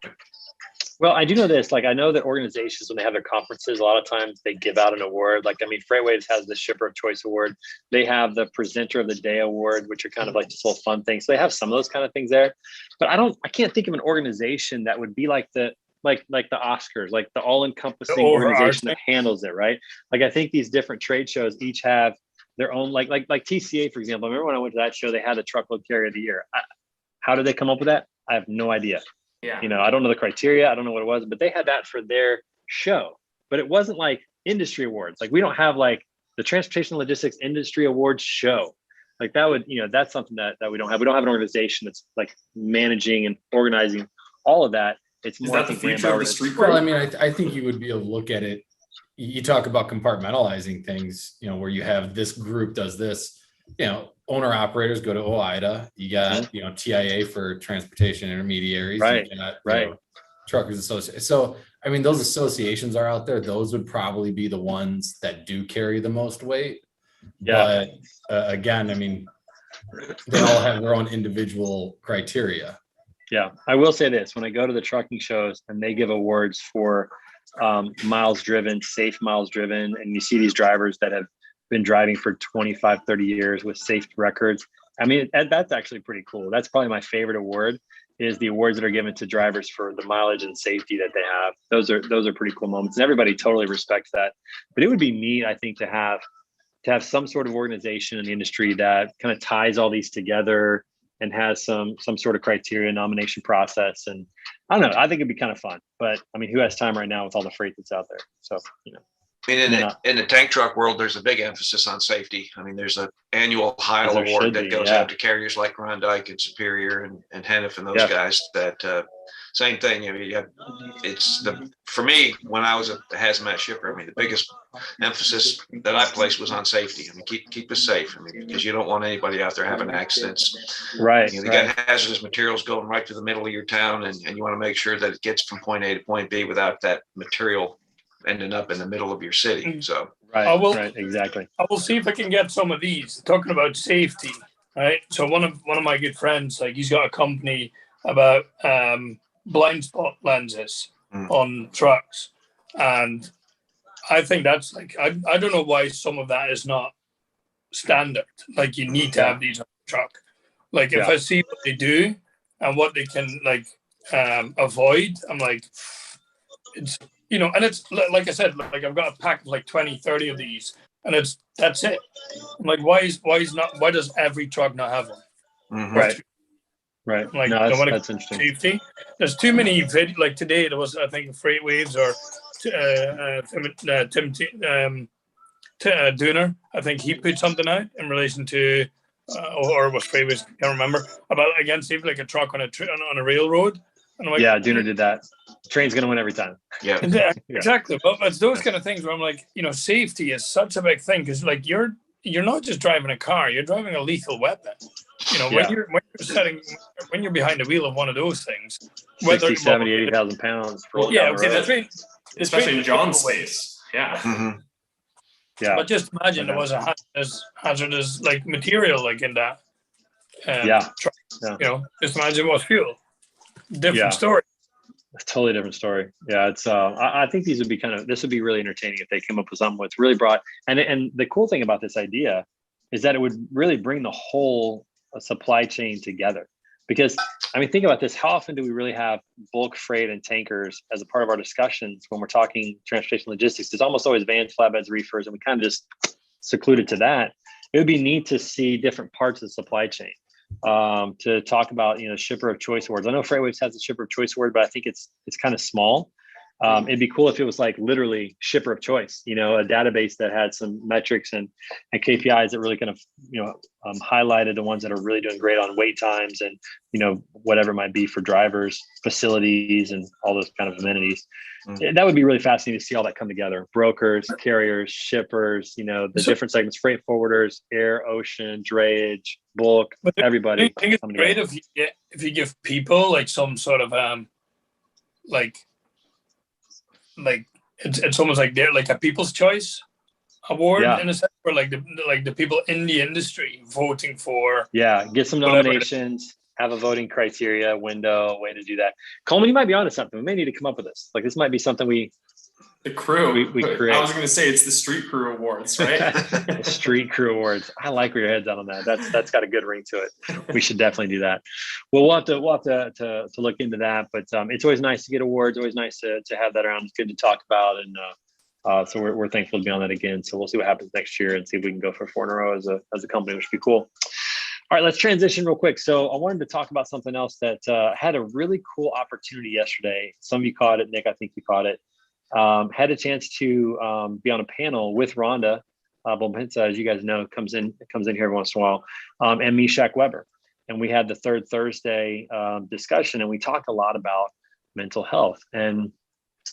A: Well, I do know this. Like, I know that organizations, when they have their conferences, a lot of times they give out an award. Like, I mean, Freightways has the Shipper of Choice Award. They have the Presenter of the Day Award, which are kind of like just little fun things. So they have some of those kind of things there. But I can't think of an organization that would be like the Oscars, like the all-encompassing organization that handles it, right? Like, I think these different trade shows each have their own, like TCA, for example. I remember when I went to that show, they had the Truckload Carrier of the Year. How did they come up with that? I have no idea.
B: Yeah.
A: I don't know the criteria. I don't know what it was, but they had that for their show. But it wasn't like industry awards. Like, we don't have like the Transportation Logistics Industry Awards show. Like, that would, that's something that we don't have. We don't have an organization that's like managing and organizing all of that. It's more,
B: is that the future of the street?
F: Well, I mean, I think you would be able to look at it. You talk about compartmentalizing things, where you have this group does this, owner operators go to OIDA. You got, TIA for transportation intermediaries.
A: Right.
F: Truckers Association. So, I mean, those associations are out there. Those would probably be the ones that do carry the most weight.
A: Yeah.
F: But again, I mean, they all have their own individual criteria.
A: Yeah. I will say this: when I go to the trucking shows and they give awards for miles driven, safe miles driven, and you see these drivers that have been driving for 25, 30 years with safe records. I mean, that's actually pretty cool. That's probably my favorite award, is the awards that are given to drivers for the mileage and safety that they have. Those are pretty cool moments, and everybody totally respects that. But it would be neat, I think, to have some sort of organization in the industry that kind of ties all these together and has some sort of criteria, nomination process. And I don't know, I think it'd be kind of fun. But I mean, who has time right now with all the freight that's out there? So,
D: I mean, in the tank truck world, there's a big emphasis on safety. I mean, there's an annual Heil Award that goes out to carriers like Klondike and Superior and Hennef and those guys. That same thing. For me, when I was a hazmat shipper, I mean, the biggest emphasis that I placed was on safety. I mean, keep us safe. I mean, because you don't want anybody out there having accidents.
A: Right.
D: They got hazardous materials going right to the middle of your town, and you want to make sure that it gets from point A to point B without that material ending up in the middle of your city. So
A: right, exactly.
C: I will see if I can get some of these. Talking about safety, right? So one of my good friends, like, he's got a company about blind spot lenses on trucks, and I think that's like, I don't know why some of that is not standard. Like, you need to have these on the truck. Like, if I see what they do and what they can, like, avoid. I'm like, it's, and it's like I said, like I've got a pack of like 20, 30 of these, and that's it. I'm like, why does every truck not have one?
D: Mhm.
A: Right.
C: Like,
A: No,
C: when it
A: that's
C: comes to
A: interesting.
C: safety, there's too many like today there was, I think, Freight Waves or Tim Dooner, I think he put something out in relation to or was Freight Waves, can't remember, about against even like a truck on a railroad. And I'm like,
A: Yeah, Dooner did that. Train's gonna win every time.
D: Yeah.
C: Exactly. But it's those kind of things where I'm like, safety is such a big thing, because like you're not just driving a car, you're driving a lethal weapon. When you're behind the wheel of one of those things,
A: 60, 70, 80,000 pounds.
B: Especially in John's space. Yeah.
D: Mhm.
A: Yeah.
C: But just imagine there was a hazardous like material like in that. Truck, just imagine what fuel. Different story.
A: A totally different story. Yeah, it's. I think this would be really entertaining if they came up with something that's really broad. And the cool thing about this idea is that it would really bring the whole supply chain together. Because I mean, think about this: how often do we really have bulk freight and tankers as a part of our discussions when we're talking transportation logistics? It's almost always vans, flatbeds, reefers, and we kind of just secluded to that. It would be neat to see different parts of the supply chain. To talk about, shipper of choice awards. I know FreightWaves has a shipper of choice award, but I think it's kind of small. It'd be cool if it was like literally shipper of choice, a database that had some metrics and KPIs that really kind of, highlighted the ones that are really doing great on wait times and, whatever it might be for drivers, facilities, and all those kind of amenities. Mm-hmm. That would be really fascinating to see all that come together. Brokers, carriers, shippers, the different segments, freight forwarders, air, ocean, drayage, bulk, everybody.
C: I think it's great if you give people like some sort of like it's almost like they're like a People's Choice Award in a sense, where like the people in the industry voting for.
A: Yeah, get some nominations, have a voting criteria window, way to do that. Coleman, you might be onto something. We may need to come up with this. Like this might be something
B: the crew.
A: We create.
B: I was going to say it's the Street Crew Awards, right?
A: The Street Crew Awards. I like where your head's on that. That's got a good ring to it. We should definitely do that. Well, we'll have to look into that. But it's always nice to get awards. Always nice to have that around. It's good to talk about, and so we're thankful to be on that again. So we'll see what happens next year and see if we can go for 4 in a row as a company, which would be cool. All right, let's transition real quick. So I wanted to talk about something else that had a really cool opportunity yesterday. Some of you caught it. Nick, I think you caught it. Had a chance to be on a panel with Rhonda Bompensa, as you guys know, comes in here every once in a while, and Meshach Weber. And we had the third Thursday discussion, and we talked a lot about mental health. And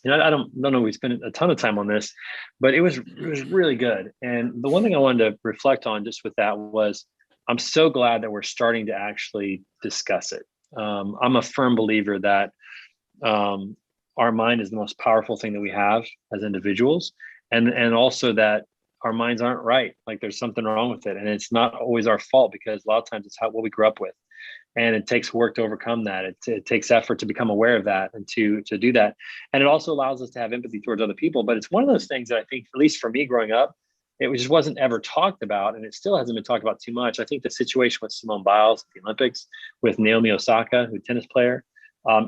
A: I don't know, we spent a ton of time on this, but it was really good. And the one thing I wanted to reflect on just with that was, I'm so glad that we're starting to actually discuss it. I'm a firm believer that our mind is the most powerful thing that we have as individuals, and also that our minds aren't right. Like there's something wrong with it, and it's not always our fault, because a lot of times it's what we grew up with, and it takes work to overcome that. It takes effort to become aware of that and to do that, and it also allows us to have empathy towards other people. But it's one of those things that I think, at least for me growing up, it just wasn't ever talked about, and it still hasn't been talked about too much. I think the situation with Simone Biles at the Olympics, with Naomi Osaka, who's a tennis player,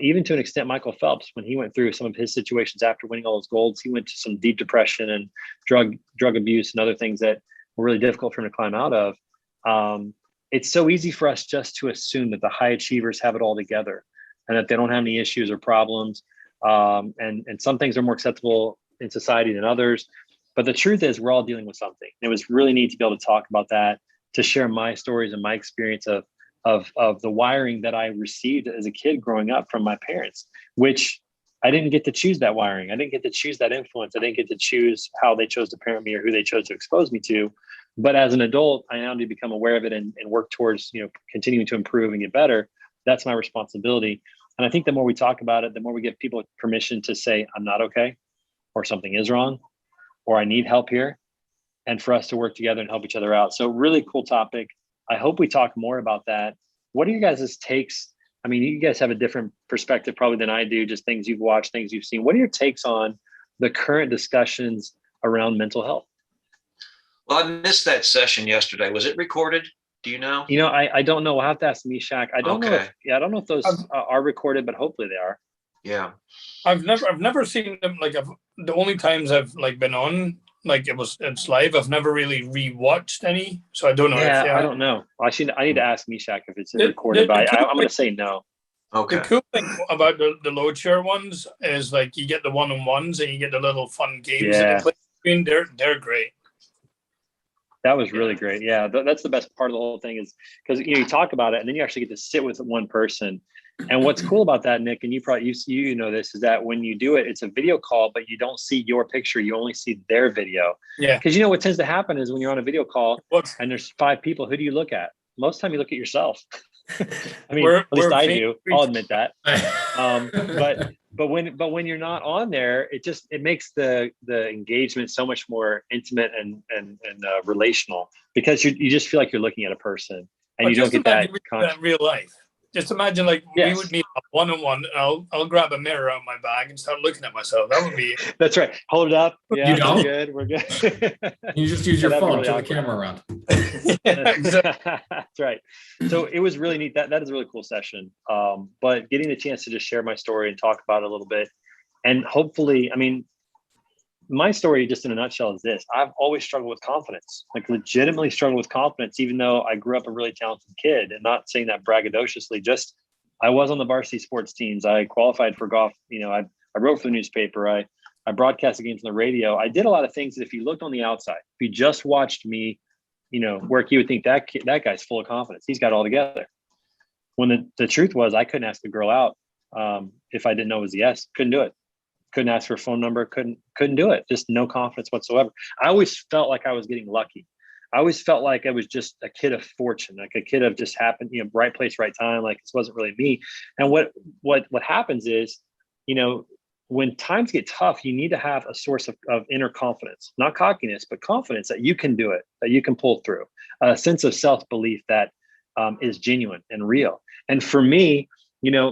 A: even to an extent, Michael Phelps, when he went through some of his situations after winning all those golds, he went to some deep depression and drug abuse and other things that were really difficult for him to climb out of. It's so easy for us just to assume that the high achievers have it all together and that they don't have any issues or problems. And some things are more acceptable in society than others. But the truth is, we're all dealing with something. And it was really neat to be able to talk about that, to share my stories and my experience of the wiring that I received as a kid growing up from my parents, which I didn't get to choose that wiring. I didn't get to choose that influence. I didn't get to choose how they chose to parent me or who they chose to expose me to. But as an adult, I now need to become aware of it and work towards, continuing to improve and get better. That's my responsibility. And I think the more we talk about it, the more we give people permission to say, I'm not okay, or something is wrong, or I need help here, and for us to work together and help each other out. So really cool topic. I hope we talk more about that. What are you guys' takes? I mean, you guys have a different perspective probably than I do, just things you've watched, things you've seen. What are your takes on the current discussions around mental health?
D: Well, I missed that session yesterday. Was it recorded? Do you know?
A: I don't know. We'll have to ask Mishak. I don't know
D: Okay.
A: I don't know if those are recorded, but hopefully they are.
D: Yeah.
C: I've never seen them. Like, the only times I've like been on, like it's live. I've never really rewatched any, so I don't know if they
A: Yeah, I
C: are.
A: don't know. I need to ask Mishak if it's
C: The-
A: recorded,
C: the
A: but
C: cool
A: I'm going to say no.
D: Okay.
C: The cool thing about the load share ones is like you get the one-on-ones and you get the little fun games that
A: Yeah.
C: they play between. They're great.
A: That was really great. Yeah, that's the best part of the whole thing is because you talk about it and then you actually get to sit with one person. And what's cool about that, Nick, and you probably you know this, is that when you do it, it's a video call, but you don't see your picture. You only see their video.
C: Yeah.
A: Because what tends to happen is when you're on a video call
C: What?
A: and there's 5 people, who do you look at? Most of the time you look at yourself. I mean,
C: We're-
A: at least
C: we're
A: I
C: very-
A: do. I'll admit that. But when you're not on there, it makes the engagement so much more intimate and relational, because you just feel like you're looking at a person and you don't get that.
C: In real life. Just imagine like we
A: Yes.
C: would meet up one-on-one. And I'll grab a mirror out of my bag and start looking at myself. That would be
A: That's right. Hold it up. Yeah,
F: You don't?
A: we're good.
F: You just use your
A: That'd be
F: phone,
A: really
F: turn the
A: awkward.
F: camera around.
A: That's right. So it was really neat. That is a really cool session. But getting the chance to just share my story and talk about it a little bit, and hopefully, I mean, my story just in a nutshell is this: I've always struggled with confidence, like legitimately struggled with confidence, even though I grew up a really talented kid, and not saying that braggadociously. Just I was on the varsity sports teams. I qualified for golf. I wrote for the newspaper. I broadcast the games on the radio. I did a lot of things that if you looked on the outside, if you just watched me, work, you would think that guy's full of confidence. He's got it all together. When the truth was, I couldn't ask a girl out if I didn't know it was a yes. Couldn't do it. Couldn't ask for a phone number. Couldn't do it. Just no confidence whatsoever. I always felt like I was getting lucky. I always felt like I was just a kid of fortune, like a kid of just happened, right place, right time. Like this wasn't really me. And what happens is, when times get tough, you need to have a source of inner confidence, not cockiness, but confidence that you can do it, that you can pull through, a sense of self-belief that is genuine and real. And for me,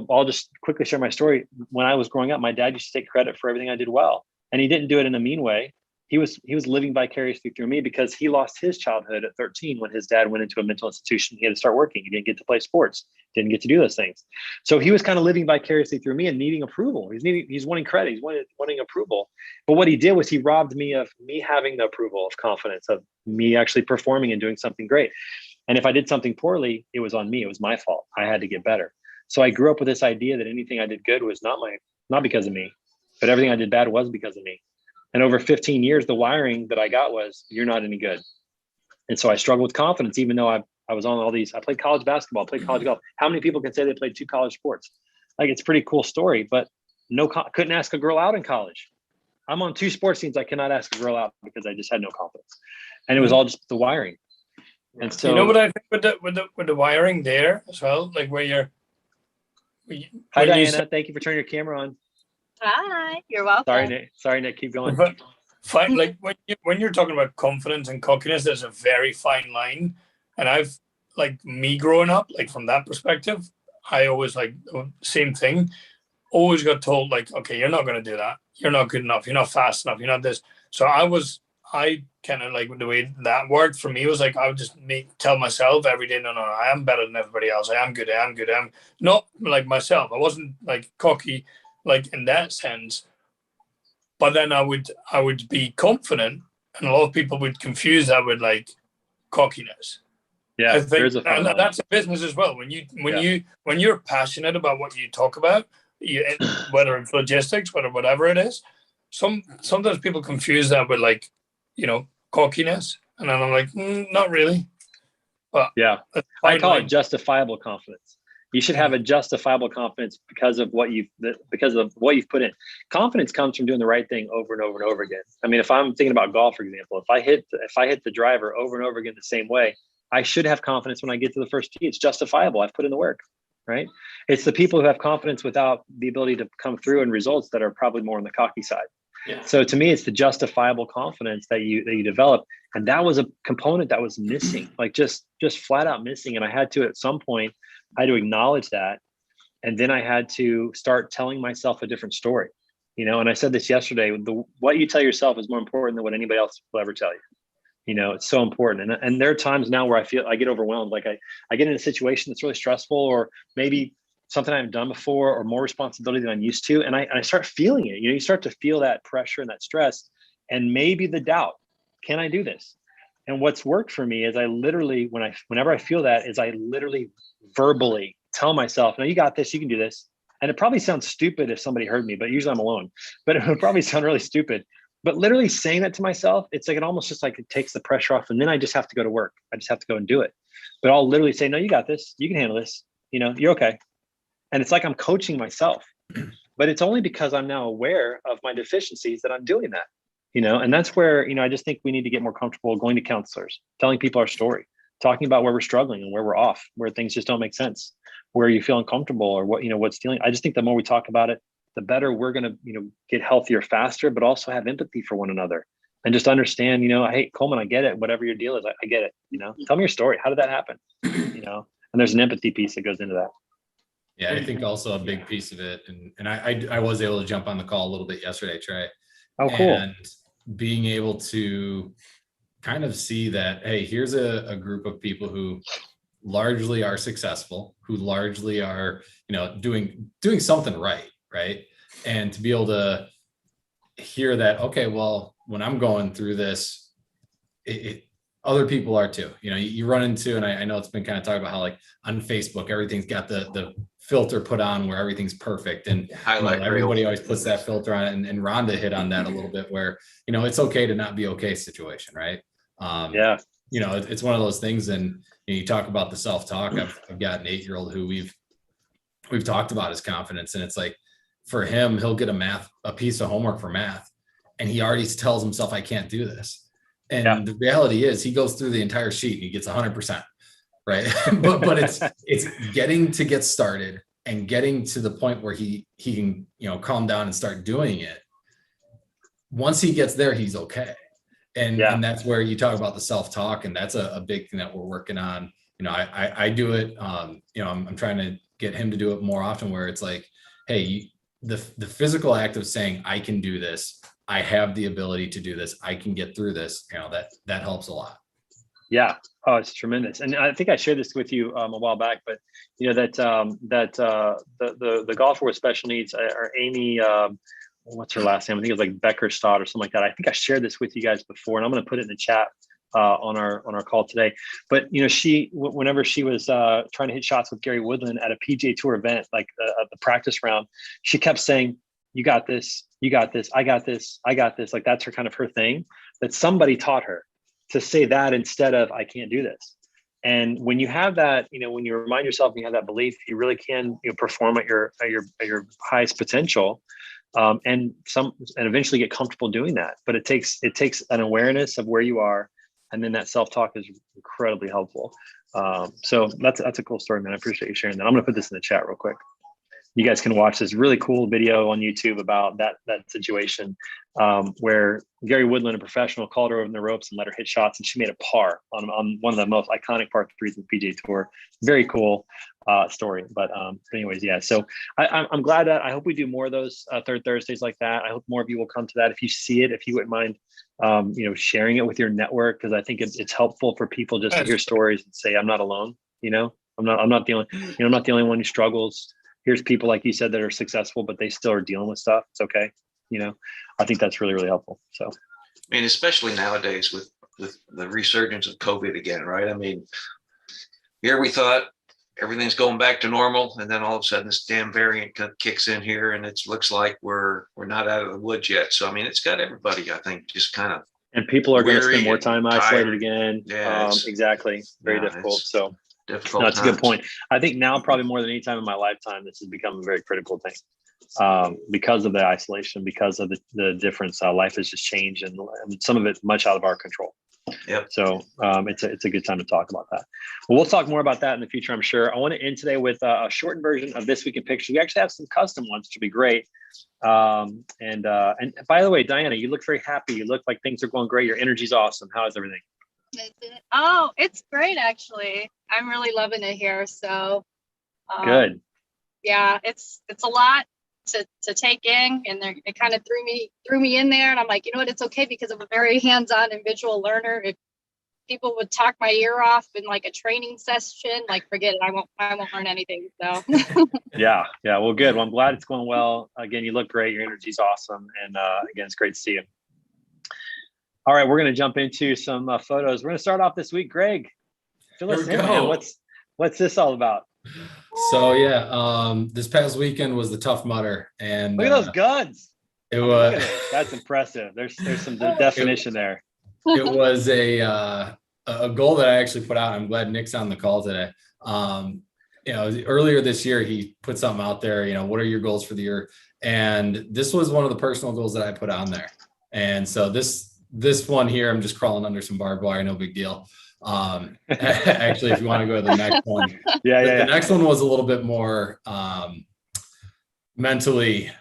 A: I'll just quickly share my story. When I was growing up, my dad used to take credit for everything I did well, and he didn't do it in a mean way. He was living vicariously through me, because he lost his childhood at 13 when his dad went into a mental institution. He had to start working. He didn't get to play sports, didn't get to do those things. So he was kind of living vicariously through me and needing approval. He's wanting credit. He's wanting approval. But what he did was he robbed me of me having the approval, of confidence, of me actually performing and doing something great. And if I did something poorly, it was on me. It was my fault. I had to get better. So I grew up with this idea that anything I did good was not because of me, but everything I did bad was because of me. And over 15 years, the wiring that I got was, you're not any good. And so I struggled with confidence, even though I was on all these. I played college basketball, played college golf. How many people can say they played 2 college sports? Like, it's a pretty cool story, but couldn't ask a girl out in college. I'm on 2 sports teams. I cannot ask a girl out because I just had no confidence. And it was all just the wiring. And so,
C: what I think with the wiring there as well, like where
A: hi, Diana. Thank you for turning your camera on.
H: Hi, you're welcome.
A: Sorry, Nick. Keep going.
C: Fine, like when you're talking about confidence and cockiness, there's a very fine line. And I've, like, me growing up, like from that perspective, I always, like, same thing. Always got told, like, okay, you're not going to do that. You're not good enough. You're not fast enough. You're not this. So I kind of, like, the way that worked for me was like, I would just tell myself every day, no, I am better than everybody else. I am good. I'm not like myself. I wasn't like cocky, like in that sense. But then I would be confident, and a lot of people would confuse that with like cockiness.
A: Yeah,
C: I think,
A: there's a fine line.
C: that's a business as well. When you're passionate about what you talk about, whether it's logistics, whatever it is, sometimes people confuse that with like, cockiness, and then I'm like, not really. But
A: yeah, I call it justifiable confidence. You should have a justifiable confidence because of what you've put in. Confidence comes from doing the right thing over and over and over again. I mean, if I'm thinking about golf, for example, if I hit the driver over and over again the same way, I should have confidence when I get to the first tee. It's justifiable. I've put in the work, right? It's the people who have confidence without the ability to come through in results that are probably more on the cocky side.
B: Yeah.
A: So to me, it's the justifiable confidence that you develop, and that was a component that was missing, like just flat out missing. And I had to, at some point, I had to acknowledge that, and then I had to start telling myself a different story. And I said this yesterday: what you tell yourself is more important than what anybody else will ever tell you. It's so important. And there are times now where I feel I get overwhelmed. Like I get in a situation that's really stressful, or maybe something I haven't done before, or more responsibility than I'm used to. And I start feeling it. You start to feel that pressure and that stress, and maybe the doubt, can I do this? And what's worked for me is I literally, whenever I feel that, is I literally verbally tell myself, no, you got this, you can do this. And it probably sounds stupid if somebody heard me, but usually I'm alone, but it would probably sound really stupid. But literally saying that to myself, it's like, it almost just like it takes the pressure off, and then I just have to go to work. I just have to go and do it. But I'll literally say, no, you got this, you can handle this, you're okay. And it's like I'm coaching myself, but it's only because I'm now aware of my deficiencies that I'm doing that, and that's where, I just think we need to get more comfortable going to counselors, telling people our story, talking about where we're struggling and where we're off, where things just don't make sense, where you feel uncomfortable, or what, what's dealing. I just think the more we talk about it, the better we're going to, get healthier faster, but also have empathy for one another and just understand, hey, Coleman, I get it. Whatever your deal is, I get it. Tell me your story. How did that happen? And there's an empathy piece that goes into that.
F: Yeah, I think also a big piece of it, and I was able to jump on the call a little bit yesterday, Trey.
A: Oh, cool.
F: And being able to kind of see that, hey, here's a group of people who largely are successful, who largely are, doing something right? And to be able to hear that, okay, well, when I'm going through this, other people are too. You run into, and I know it's been kind of talked about how, like, on Facebook, everything's got the filter put on where everything's perfect, and everybody always puts that filter on it. And Rhonda hit on that a little bit, where it's okay to not be okay situation, right?
A: Yeah.
F: It's one of those things. And you talk about the self-talk. I've got an 8-year-old who we've talked about his confidence, and it's like, for him, he'll get a piece of homework for math, and he already tells himself, I can't do this. And the reality is, he goes through the entire sheet and he gets 100%, right? but it's get started and getting to the point where he can, calm down and start doing it. Once he gets there, he's okay. And that's where you talk about the self-talk, and that's a big thing that we're working on. I do it. I'm trying to get him to do it more often, where it's like, hey, the physical act of saying, I can do this, I have the ability to do this, I can get through this, that helps a lot. Yeah.
A: Oh, it's tremendous. And I think I shared this with you a while back, but the golfer with special needs, or Amy, what's her last name? I think it was like Beckerstadt or something like that. I think I shared this with you guys before, and I'm going to put it in the chat on our call today. But whenever she was trying to hit shots with Gary Woodland at a PGA Tour event, like the practice round, she kept saying, you got this, you got this, I got this, I got this. Like, that's her thing, that somebody taught her to say that instead of, I can't do this. And when you have that, when you remind yourself, and you have that belief, you really can perform at your highest potential, and eventually get comfortable doing that. But it takes an awareness of where you are, and then that self-talk is incredibly helpful. So that's a cool story, man. I appreciate you sharing that. I'm going to put this in the chat real quick. You guys can watch this really cool video on YouTube about that situation, where Gary Woodland, a professional, called her over in the ropes and let her hit shots, and she made a par on one of the most iconic par threes in the PGA Tour. Very cool story. But anyways, yeah. So I'm glad that, I hope we do more of those Third Thursdays like that. I hope more of you will come to that. If you see it, if you wouldn't mind, sharing it with your network, because I think it's helpful for people just to hear stories and say, I'm not alone. I'm not the only one who struggles. Here's people, like you said, that are successful, but they still are dealing with stuff. It's okay. I think that's really, really helpful. So,
D: I mean, especially nowadays with the resurgence of COVID again, right? I mean, here we thought everything's going back to normal, and then all of a sudden this damn variant kicks in here, and it looks like we're not out of the woods yet. So, I mean, it's got everybody, I think, just kind of.
A: And people are going to spend more time isolated again.
D: Yeah,
A: exactly. Very difficult. So.
D: Difficult.
A: That's a good point. I think now, probably more than any time in my lifetime, this has become a very critical thing, because of the isolation, because of the difference. Life has just changed, and some of it's much out of our control.
D: Yep.
A: So it's a good time to talk about that. Well, we'll talk more about that in the future, I'm sure. I want to end today with a shortened version of This Week in Pictures. We actually have some custom ones, which will be great. And by the way, Diana, you look very happy. You look like things are going great. Your energy's awesome. How is everything?
H: Oh, it's great, actually. I'm really loving it here. So
A: good.
H: Yeah, it's a lot to take in, and it kind of threw me in there, and I'm like, you know what, it's okay, because I'm a very hands-on and visual learner. people would talk my ear off in like a training session. Like, forget it. I won't learn anything. So
A: Yeah. Well, good. Well, I'm glad it's going well. Again, you look great. Your energy's awesome. And again, it's great to see you. All right, we're going to jump into some photos. We're going to start off this week. Greg, fill us in, man. What's this all about?
F: So yeah, this past weekend was the Tough Mudder, and
A: look at those guns.
F: It was
A: that's impressive. There's some definition there.
F: It was a goal that I actually put out. I'm glad Nick's on the call today. Earlier this year he put something out there. What are your goals for the year? And this was one of the personal goals that I put on there. And so this one here, I'm just crawling under some barbed wire, no big deal. Actually, if you want to go to the next one, the next one was a little bit more mentally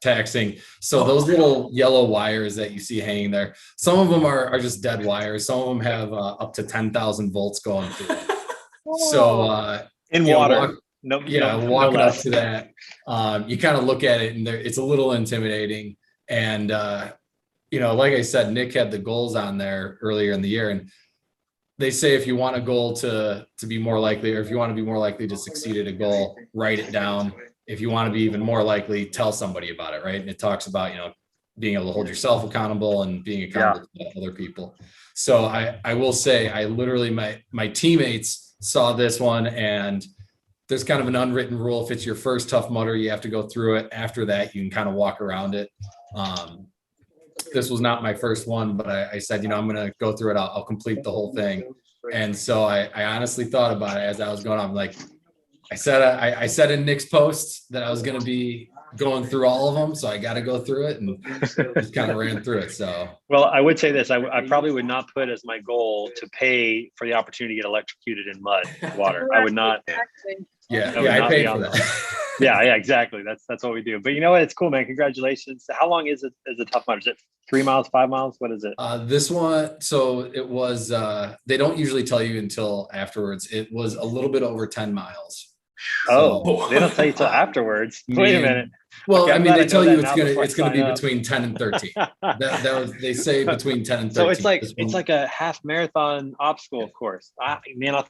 F: taxing. So those little yellow wires that you see hanging there, some of them are just dead wires. Some of them have up to 10,000 volts going through them. So
A: in water.
F: Walking up to that, you kind of look at it and it's a little intimidating. And like I said, Nick had the goals on there earlier in the year, and they say if you want a goal to be more likely, or if you want to be more likely to succeed at a goal, write it down. If you want to be even more likely, tell somebody about it, right? And it talks about, being able to hold yourself accountable and being accountable to other people. So I will say, I literally, my teammates saw this one, and there's kind of an unwritten rule. If it's your first Tough Mudder, you have to go through it. After that, you can kind of walk around it. This was not my first one, but I said, I'm going to go through it. I'll complete the whole thing. And so I honestly thought about it as I was going on. Like I said in Nick's post that I was going to be going through all of them. So I got to go through it, and just kind of ran through it. So,
A: well, I would say this, I probably would not put as my goal to pay for the opportunity to get electrocuted in mud, water. I would not.
F: I paid for that.
A: Yeah, exactly. That's what we do. But you know what? It's cool, man. Congratulations. How long is a Tough Mudder? Is it 3 miles, 5 miles? What is it?
F: This one, so it was, they don't usually tell you until afterwards. It was a little bit over 10 miles.
A: So, they don't tell you till afterwards. Wait a minute.
F: Well, okay, they tell you it's gonna be between 10 and 13. They say between 10 and 13.
A: So it's like a half marathon obstacle course. I'll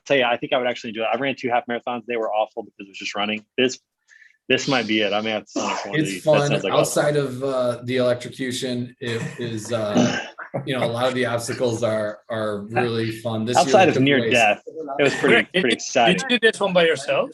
A: tell you, I think I would actually do it. I ran 2 half marathons. They were awful because it was just running. This might be it. I may have to sign up for one of these.
F: It's fun. Like outside of the electrocution, it is a lot of the obstacles are really fun. This
A: outside of near death, it was pretty exciting.
C: Did you do this one by yourself?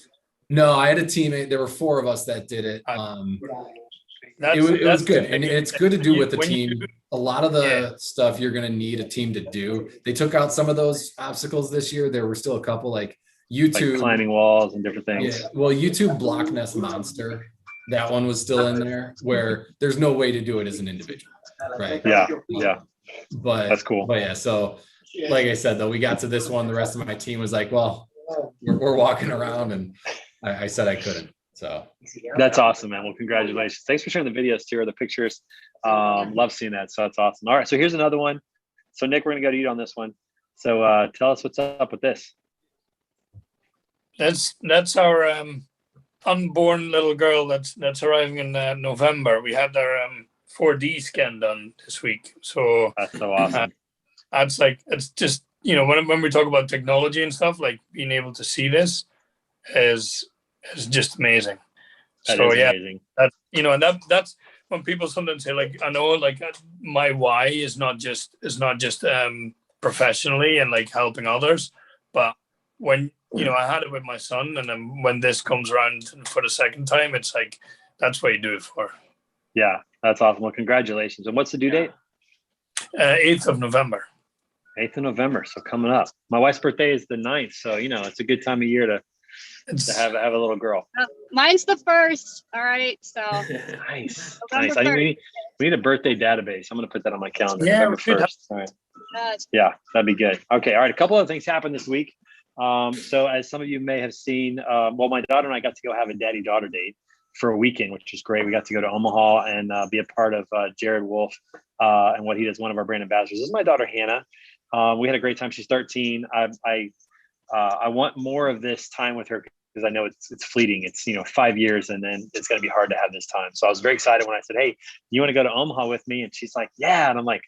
F: No, I had a teammate. There were 4 of us that did it. It was good, and it's good to do with the team. A lot of the stuff you're going to need a team to do. They took out some of those obstacles this year. There were still a couple, like YouTube,
A: like climbing walls and different things.
F: Yeah, well, YouTube Block Nest Monster, that one was still in there, where there's no way to do it as an individual, right?
A: Yeah.
F: But
A: that's cool.
F: But yeah, so like I said, though, we got to this one. The rest of my team was like, "Well, we're walking around," and I said I couldn't. So
A: that's awesome, man. Well, congratulations. Thanks for sharing the videos too, or the pictures. Love seeing that. So that's awesome. All right. So here's another one. So Nick, we're going to go to you on this one. So tell us what's up with this.
C: That's our unborn little girl that's arriving in November. We had our 4D scan done this week. So
A: that's so awesome.
C: It's just, when we talk about technology and stuff, like being able to see this is just amazing.
A: That is amazing.
C: That's when people sometimes say, like, I know, like, my why is not just professionally and like helping others, but when I had it with my son, and then when this comes around for the second time, it's like that's what you do it for.
A: Yeah, that's awesome. Well, congratulations. And what's the due date?
C: 8th of November.
A: 8th of November. So coming up. My wife's birthday is the 9th, so it's a good time of year to have a little girl.
H: Mine's the 1st. All right. So
A: nice. I think we need a birthday database. I'm gonna put that on my calendar.
C: Yeah,
A: November 1st. All right. Yeah, that'd be good. Okay. All right. A couple of things happened this week. So as some of you may have seen, my daughter and I got to go have a daddy-daughter date for a weekend, which was great. We got to go to Omaha and be a part of Jared Wolf and what he does, one of our brand ambassadors. This is my daughter, Hannah. We had a great time. She's 13. I want more of this time with her because I know it's fleeting. It's 5 years, and then it's going to be hard to have this time. So I was very excited when I said, "Hey, you want to go to Omaha with me?" And she's like, "Yeah." And I'm like,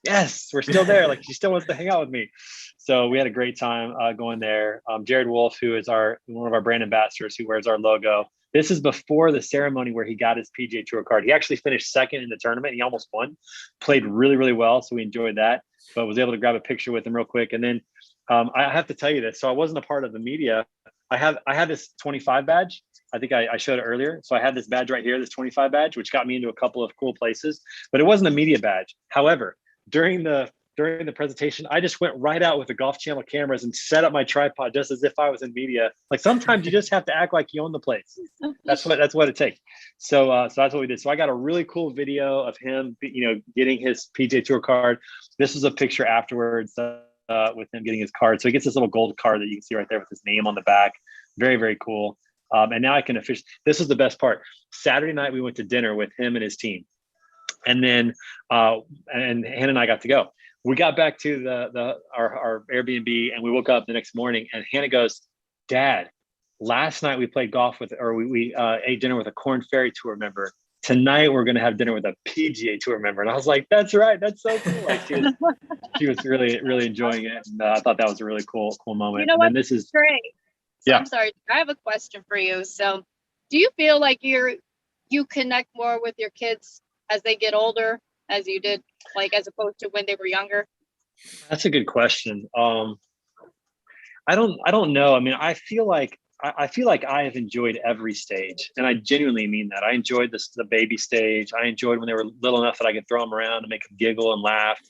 A: yes, we're still there. Like she still wants to hang out with me. So we had a great time going there. Jared Wolf, who is one of our brand ambassadors, who wears our logo. This is before the ceremony where he got his PGA Tour card. He actually finished second in the tournament. He almost won. Played really, really well. So we enjoyed that. But was able to grab a picture with him real quick. And then I have to tell you this. So I wasn't a part of the media. I had this 25 badge. I think I showed it earlier. So I had this badge right here, this 25 badge, which got me into a couple of cool places. But it wasn't a media badge. However, during the presentation, I just went right out with the Golf Channel cameras and set up my tripod just as if I was in media. Like sometimes you just have to act like you own the place. That's what it takes. So that's what we did. So I got a really cool video of him, getting his PGA Tour card. This was a picture afterwards with him getting his card. So he gets this little gold card that you can see right there with his name on the back. Very, very cool. And now I can officially. This was the best part. Saturday night we went to dinner with him and his team, and then and Hannah and I got to go. We got back to our Airbnb and we woke up the next morning and Hannah goes, Dad, last night we played golf we ate dinner with a Korn Ferry Tour member. Tonight we're going to have dinner with a PGA Tour member. And I was like, that's right. That's so cool. Like she was really, really enjoying it. And I thought that was a really cool moment.
H: You know what?
A: This is
H: great. So
A: yeah.
H: I'm sorry. I have a question for you. So do you feel like you connect more with your kids as they get older as you did, like as opposed to when they were younger?
A: That's a good question. I don't know. I mean, I feel like I have enjoyed every stage, and I genuinely mean that. I enjoyed the baby stage. I enjoyed when they were little enough that I could throw them around and make them giggle and laugh.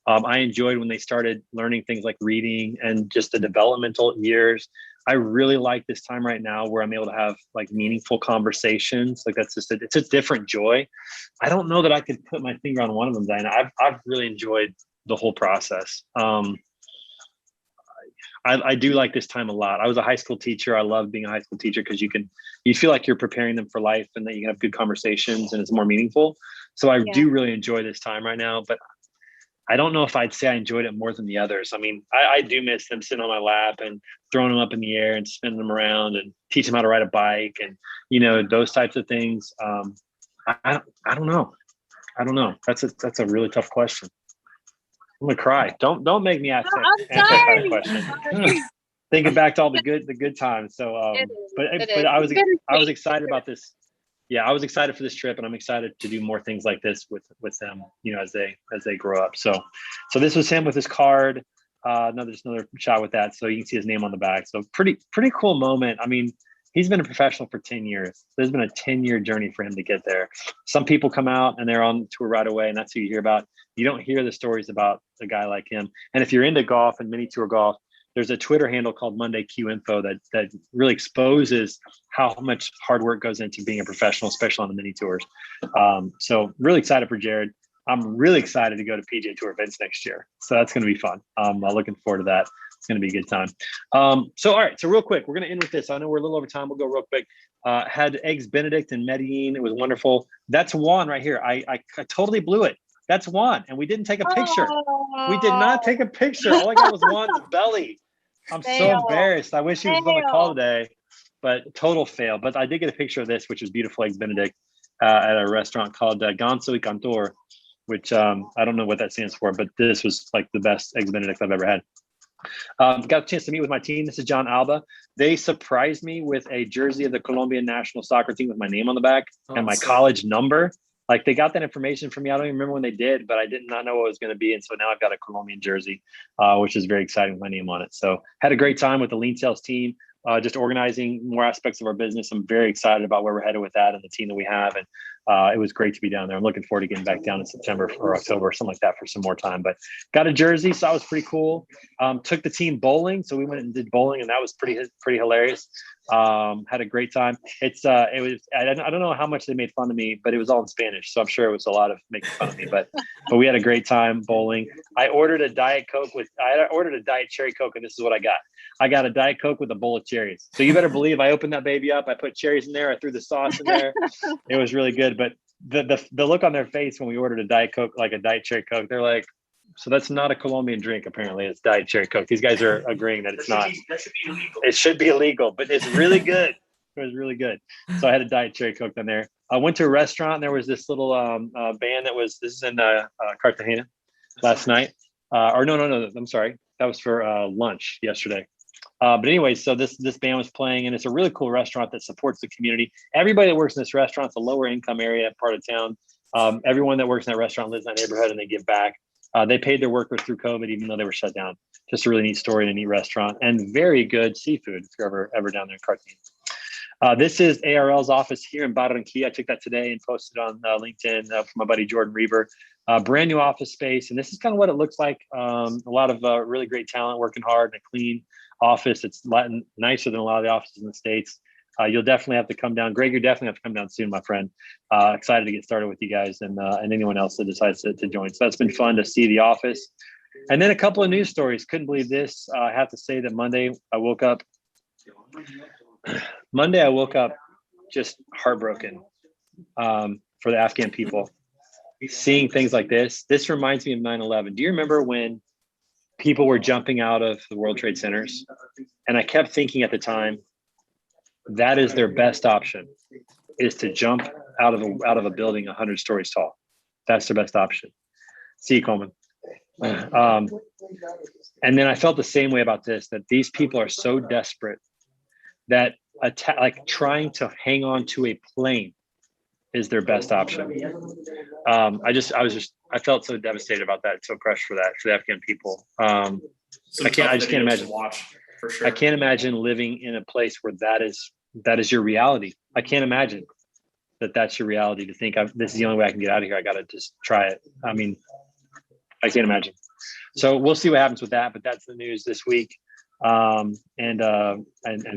A: I enjoyed when they started learning things like reading and just the developmental years. I really like this time right now where I'm able to have like meaningful conversations. Like it's a different joy. I don't know that I could put my finger on one of them, Diana. I've really enjoyed the whole process. I do like this time a lot. I was a high school teacher. I love being a high school teacher because you feel like you're preparing them for life and that you can have good conversations and it's more meaningful. So I do really enjoy this time right now, but I don't know if I'd say I enjoyed it more than the others. I mean, I do miss them sitting on my lap and throwing them up in the air and spinning them around and teach them how to ride a bike and, those types of things. I don't know. That's a really tough question. I'm gonna cry. Don't make me answer that kind of question. Thinking back to all the good times. So, but I was excited about this. Yeah, I was excited for this trip, and I'm excited to do more things like this with them. As they grow up. So this was him with his card. Another shot with that, so you can see his name on the back. So pretty cool moment. I mean, he's been a professional for 10 years. There's been a 10-year journey for him to get there. Some people come out and they're on tour right away, and that's who you hear about. You don't hear the stories about a guy like him. And if you're into golf and mini tour golf, there's a Twitter handle called Monday Q Info that really exposes how much hard work goes into being a professional, especially on the mini tours. So really excited for Jared. I'm really excited to go to PGA Tour events next year. So that's going to be fun. I'm looking forward to that. It's going to be a good time. So, all right. So real quick, we're going to end with this. I know we're a little over time. We'll go real quick. Had Eggs Benedict in Medellin. It was wonderful. That's Juan right here. I totally blew it. That's Juan. And we didn't take a picture. We did not take a picture. All I got was Juan's belly. I'm so embarrassed. I wish he was on the call today, but total fail. But I did get a picture of this, which was beautiful Eggs Benedict at a restaurant called Ganso y Cantor, which I don't know what that stands for, but this was like the best Eggs Benedict I've ever had. Got a chance to meet with my team. This is John Alba. They surprised me with a jersey of the Colombian national soccer team with my name on the back and my college number. Like they got that information from me. I don't even remember when they did, but I did not know what it was going to be. And so now I've got a Colombian jersey, which is very exciting with my name on it. So had a great time with the Lean Sales team, just organizing more aspects of our business. I'm very excited about where we're headed with that and the team that we have. And it was great to be down there. I'm looking forward to getting back down in September or October or something like that for some more time, but got a jersey. So that was pretty cool. Took the team bowling. So we went and did bowling and that was pretty hilarious. Had a great time. I don't know how much they made fun of me, but it was all in Spanish. So I'm sure it was a lot of making fun of me, but we had a great time bowling. I ordered a Diet Cherry Coke and this is what I got. I got a Diet Coke with a bowl of cherries. So you better believe I opened that baby up. I put cherries in there. I threw the sauce in there. It was really good. But the look on their face when we ordered a Diet Coke, like a Diet Cherry Coke, they're like, so that's not a Colombian drink. Apparently it's Diet Cherry Coke. These guys are agreeing that it's not.
G: That should be illegal.
A: It should be illegal, but it's really good. It was really good. So I had a Diet Cherry Coke down there. I went to a restaurant and there was this little band this is in Cartagena. last night. Or no, I'm sorry. That was for lunch yesterday. But anyway, so this band was playing, and it's a really cool restaurant that supports the community. Everybody that works in this restaurant, it's a lower income area part of town. Everyone that works in that restaurant lives in that neighborhood, and they give back. They paid their workers through COVID, even though they were shut down. Just a really neat story and a neat restaurant, and very good seafood if you're ever down there in Cartagena. This is ARL's office here in Barranquilla. I took that today and posted on LinkedIn from my buddy Jordan Reber. Brand new office space, and this is kind of what it looks like. A lot of really great talent working hard in a clean office. It's nicer than a lot of the offices in the States. You'll definitely have to come down. Greg, you definitely have to come down soon, my friend. Excited to get started with you guys and anyone else that decides to join. So that's been fun to see the office. And then a couple of news stories. Couldn't believe this. I have to say that Monday I woke up just heartbroken for the Afghan people. Seeing things like this reminds me of 9/11. Do you remember when people were jumping out of the World Trade Centers? And I kept thinking at the time, that is their best option, is to jump out of a building 100 stories tall. That's their best option. See you, Coleman. And then I felt the same way about this, that these people are so desperate that trying to hang on to a plane is their best option. I felt so devastated about that, so crushed for the Afghan people. I just can't imagine.
B: Watch for sure.
A: I can't imagine living in a place where that is your reality. I can't imagine that's your reality, to think this is the only way I can get out of here. I got to just try it. I mean, I can't imagine. So we'll see what happens with that, but that's the news this week. And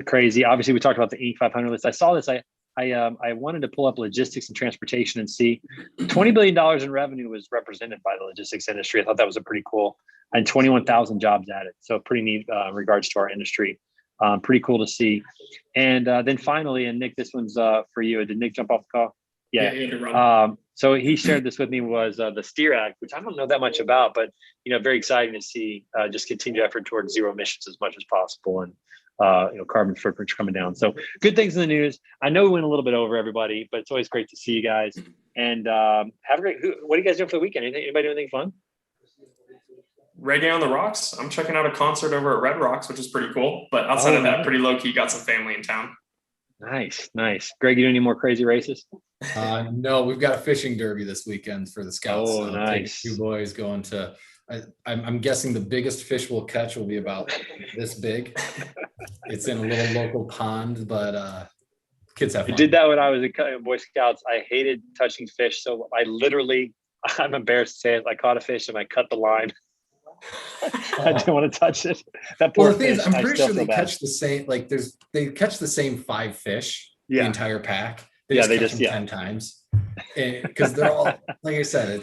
A: crazy. Obviously, we talked about the Inc. 500 list. I saw this. I wanted to pull up logistics and transportation and see $20 billion in revenue was represented by the logistics industry. I thought that was a pretty cool, and 21,000 jobs added. So pretty neat in regards to our industry. Pretty cool to see. And then finally, and Nick, this one's for you. Did Nick jump off the call? Yeah. So he shared this with me, was the STEER Act, which I don't know that much about, but very exciting to see just continued effort towards zero emissions as much as possible, and carbon footprint coming down. So good things in the news. I know we went a little bit over, everybody, but it's always great to see you guys. And have a great. What are you guys doing for the weekend? Anybody do anything fun?
B: Reggae on the Rocks. I'm checking out a concert over at Red Rocks, which is pretty cool. But outside of that, pretty low key. Got some family in town. Nice. Greg, you do any more crazy races?
F: No, we've got a fishing derby this weekend for the Scouts.
A: Oh, nice.
F: Two boys going to. I'm guessing the biggest fish we'll catch will be about this big. It's in a little local pond, but kids have fun.
A: I did that when I was in Boy Scouts. I hated touching fish, so I'm embarrassed to say it, I caught a fish and I cut the line. I didn't want to touch it. That poor fish.
F: I'm pretty sure they catch the same. They catch the same 5 fish. The entire pack. They catch them 10 times, because they're all, like I said,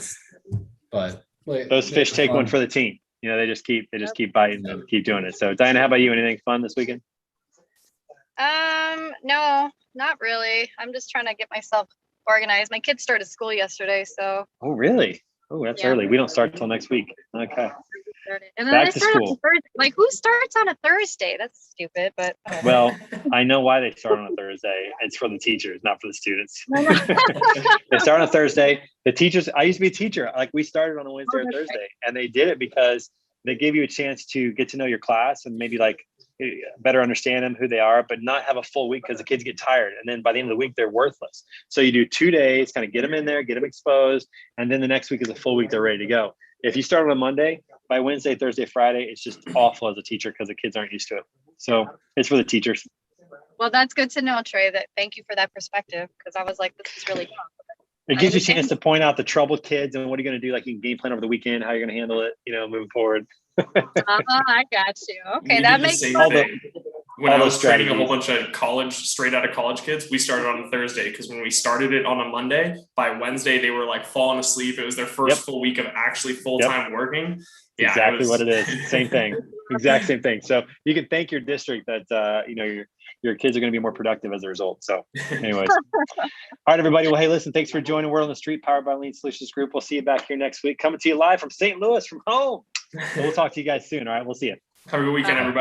F: those fish take one for the team. They just keep biting and keep doing it. So Diana, how about you? Anything fun this weekend?
H: No, not really. I'm just trying to get myself organized. My kids started school yesterday, so.
A: Oh, really? Oh, that's early. We don't start until next week. Okay.
H: And then back to school. Like, who starts on a Thursday? That's stupid, but.
A: Well, I know why they start on a Thursday. It's for the teachers, not for the students. They start on a Thursday. The teachers, I used to be a teacher. Like, we started on a Wednesday or Thursday, and they did it because they gave you a chance to get to know your class and maybe better understand them, who they are, but not have a full week, because the kids get tired. And then by the end of the week, they're worthless. So you do 2 days, kind of get them in there, get them exposed. And then the next week is a full week. They're ready to go. If you start on a Monday, by Wednesday, Thursday, Friday, it's just awful as a teacher because the kids aren't used to it. So it's for the teachers.
H: Well, that's good to know, Trey. Thank you for that perspective, because I was like, this is really tough.
A: It gives you a chance to point out the troubled kids and what are you going to do, like, in game plan over the weekend, how you're going to handle it, moving forward.
H: I got you. Okay, that makes sense.
B: When I was training a whole bunch of straight out of college kids, we started on a Thursday, because when we started it on a Monday, by Wednesday they were falling asleep. It was their first full week of actually full-time working. Yeah,
A: exactly what it is. Same thing. Exact same thing. So you can thank your district that your kids are going to be more productive as a result. So anyways. All right, everybody. Well, hey, listen, thanks for joining Word on the Street, powered by Lean Solutions Group. We'll see you back here next week, coming to you live from St. Louis, from home. We'll talk to you guys soon. All right, we'll see you.
B: Have a good weekend, everybody.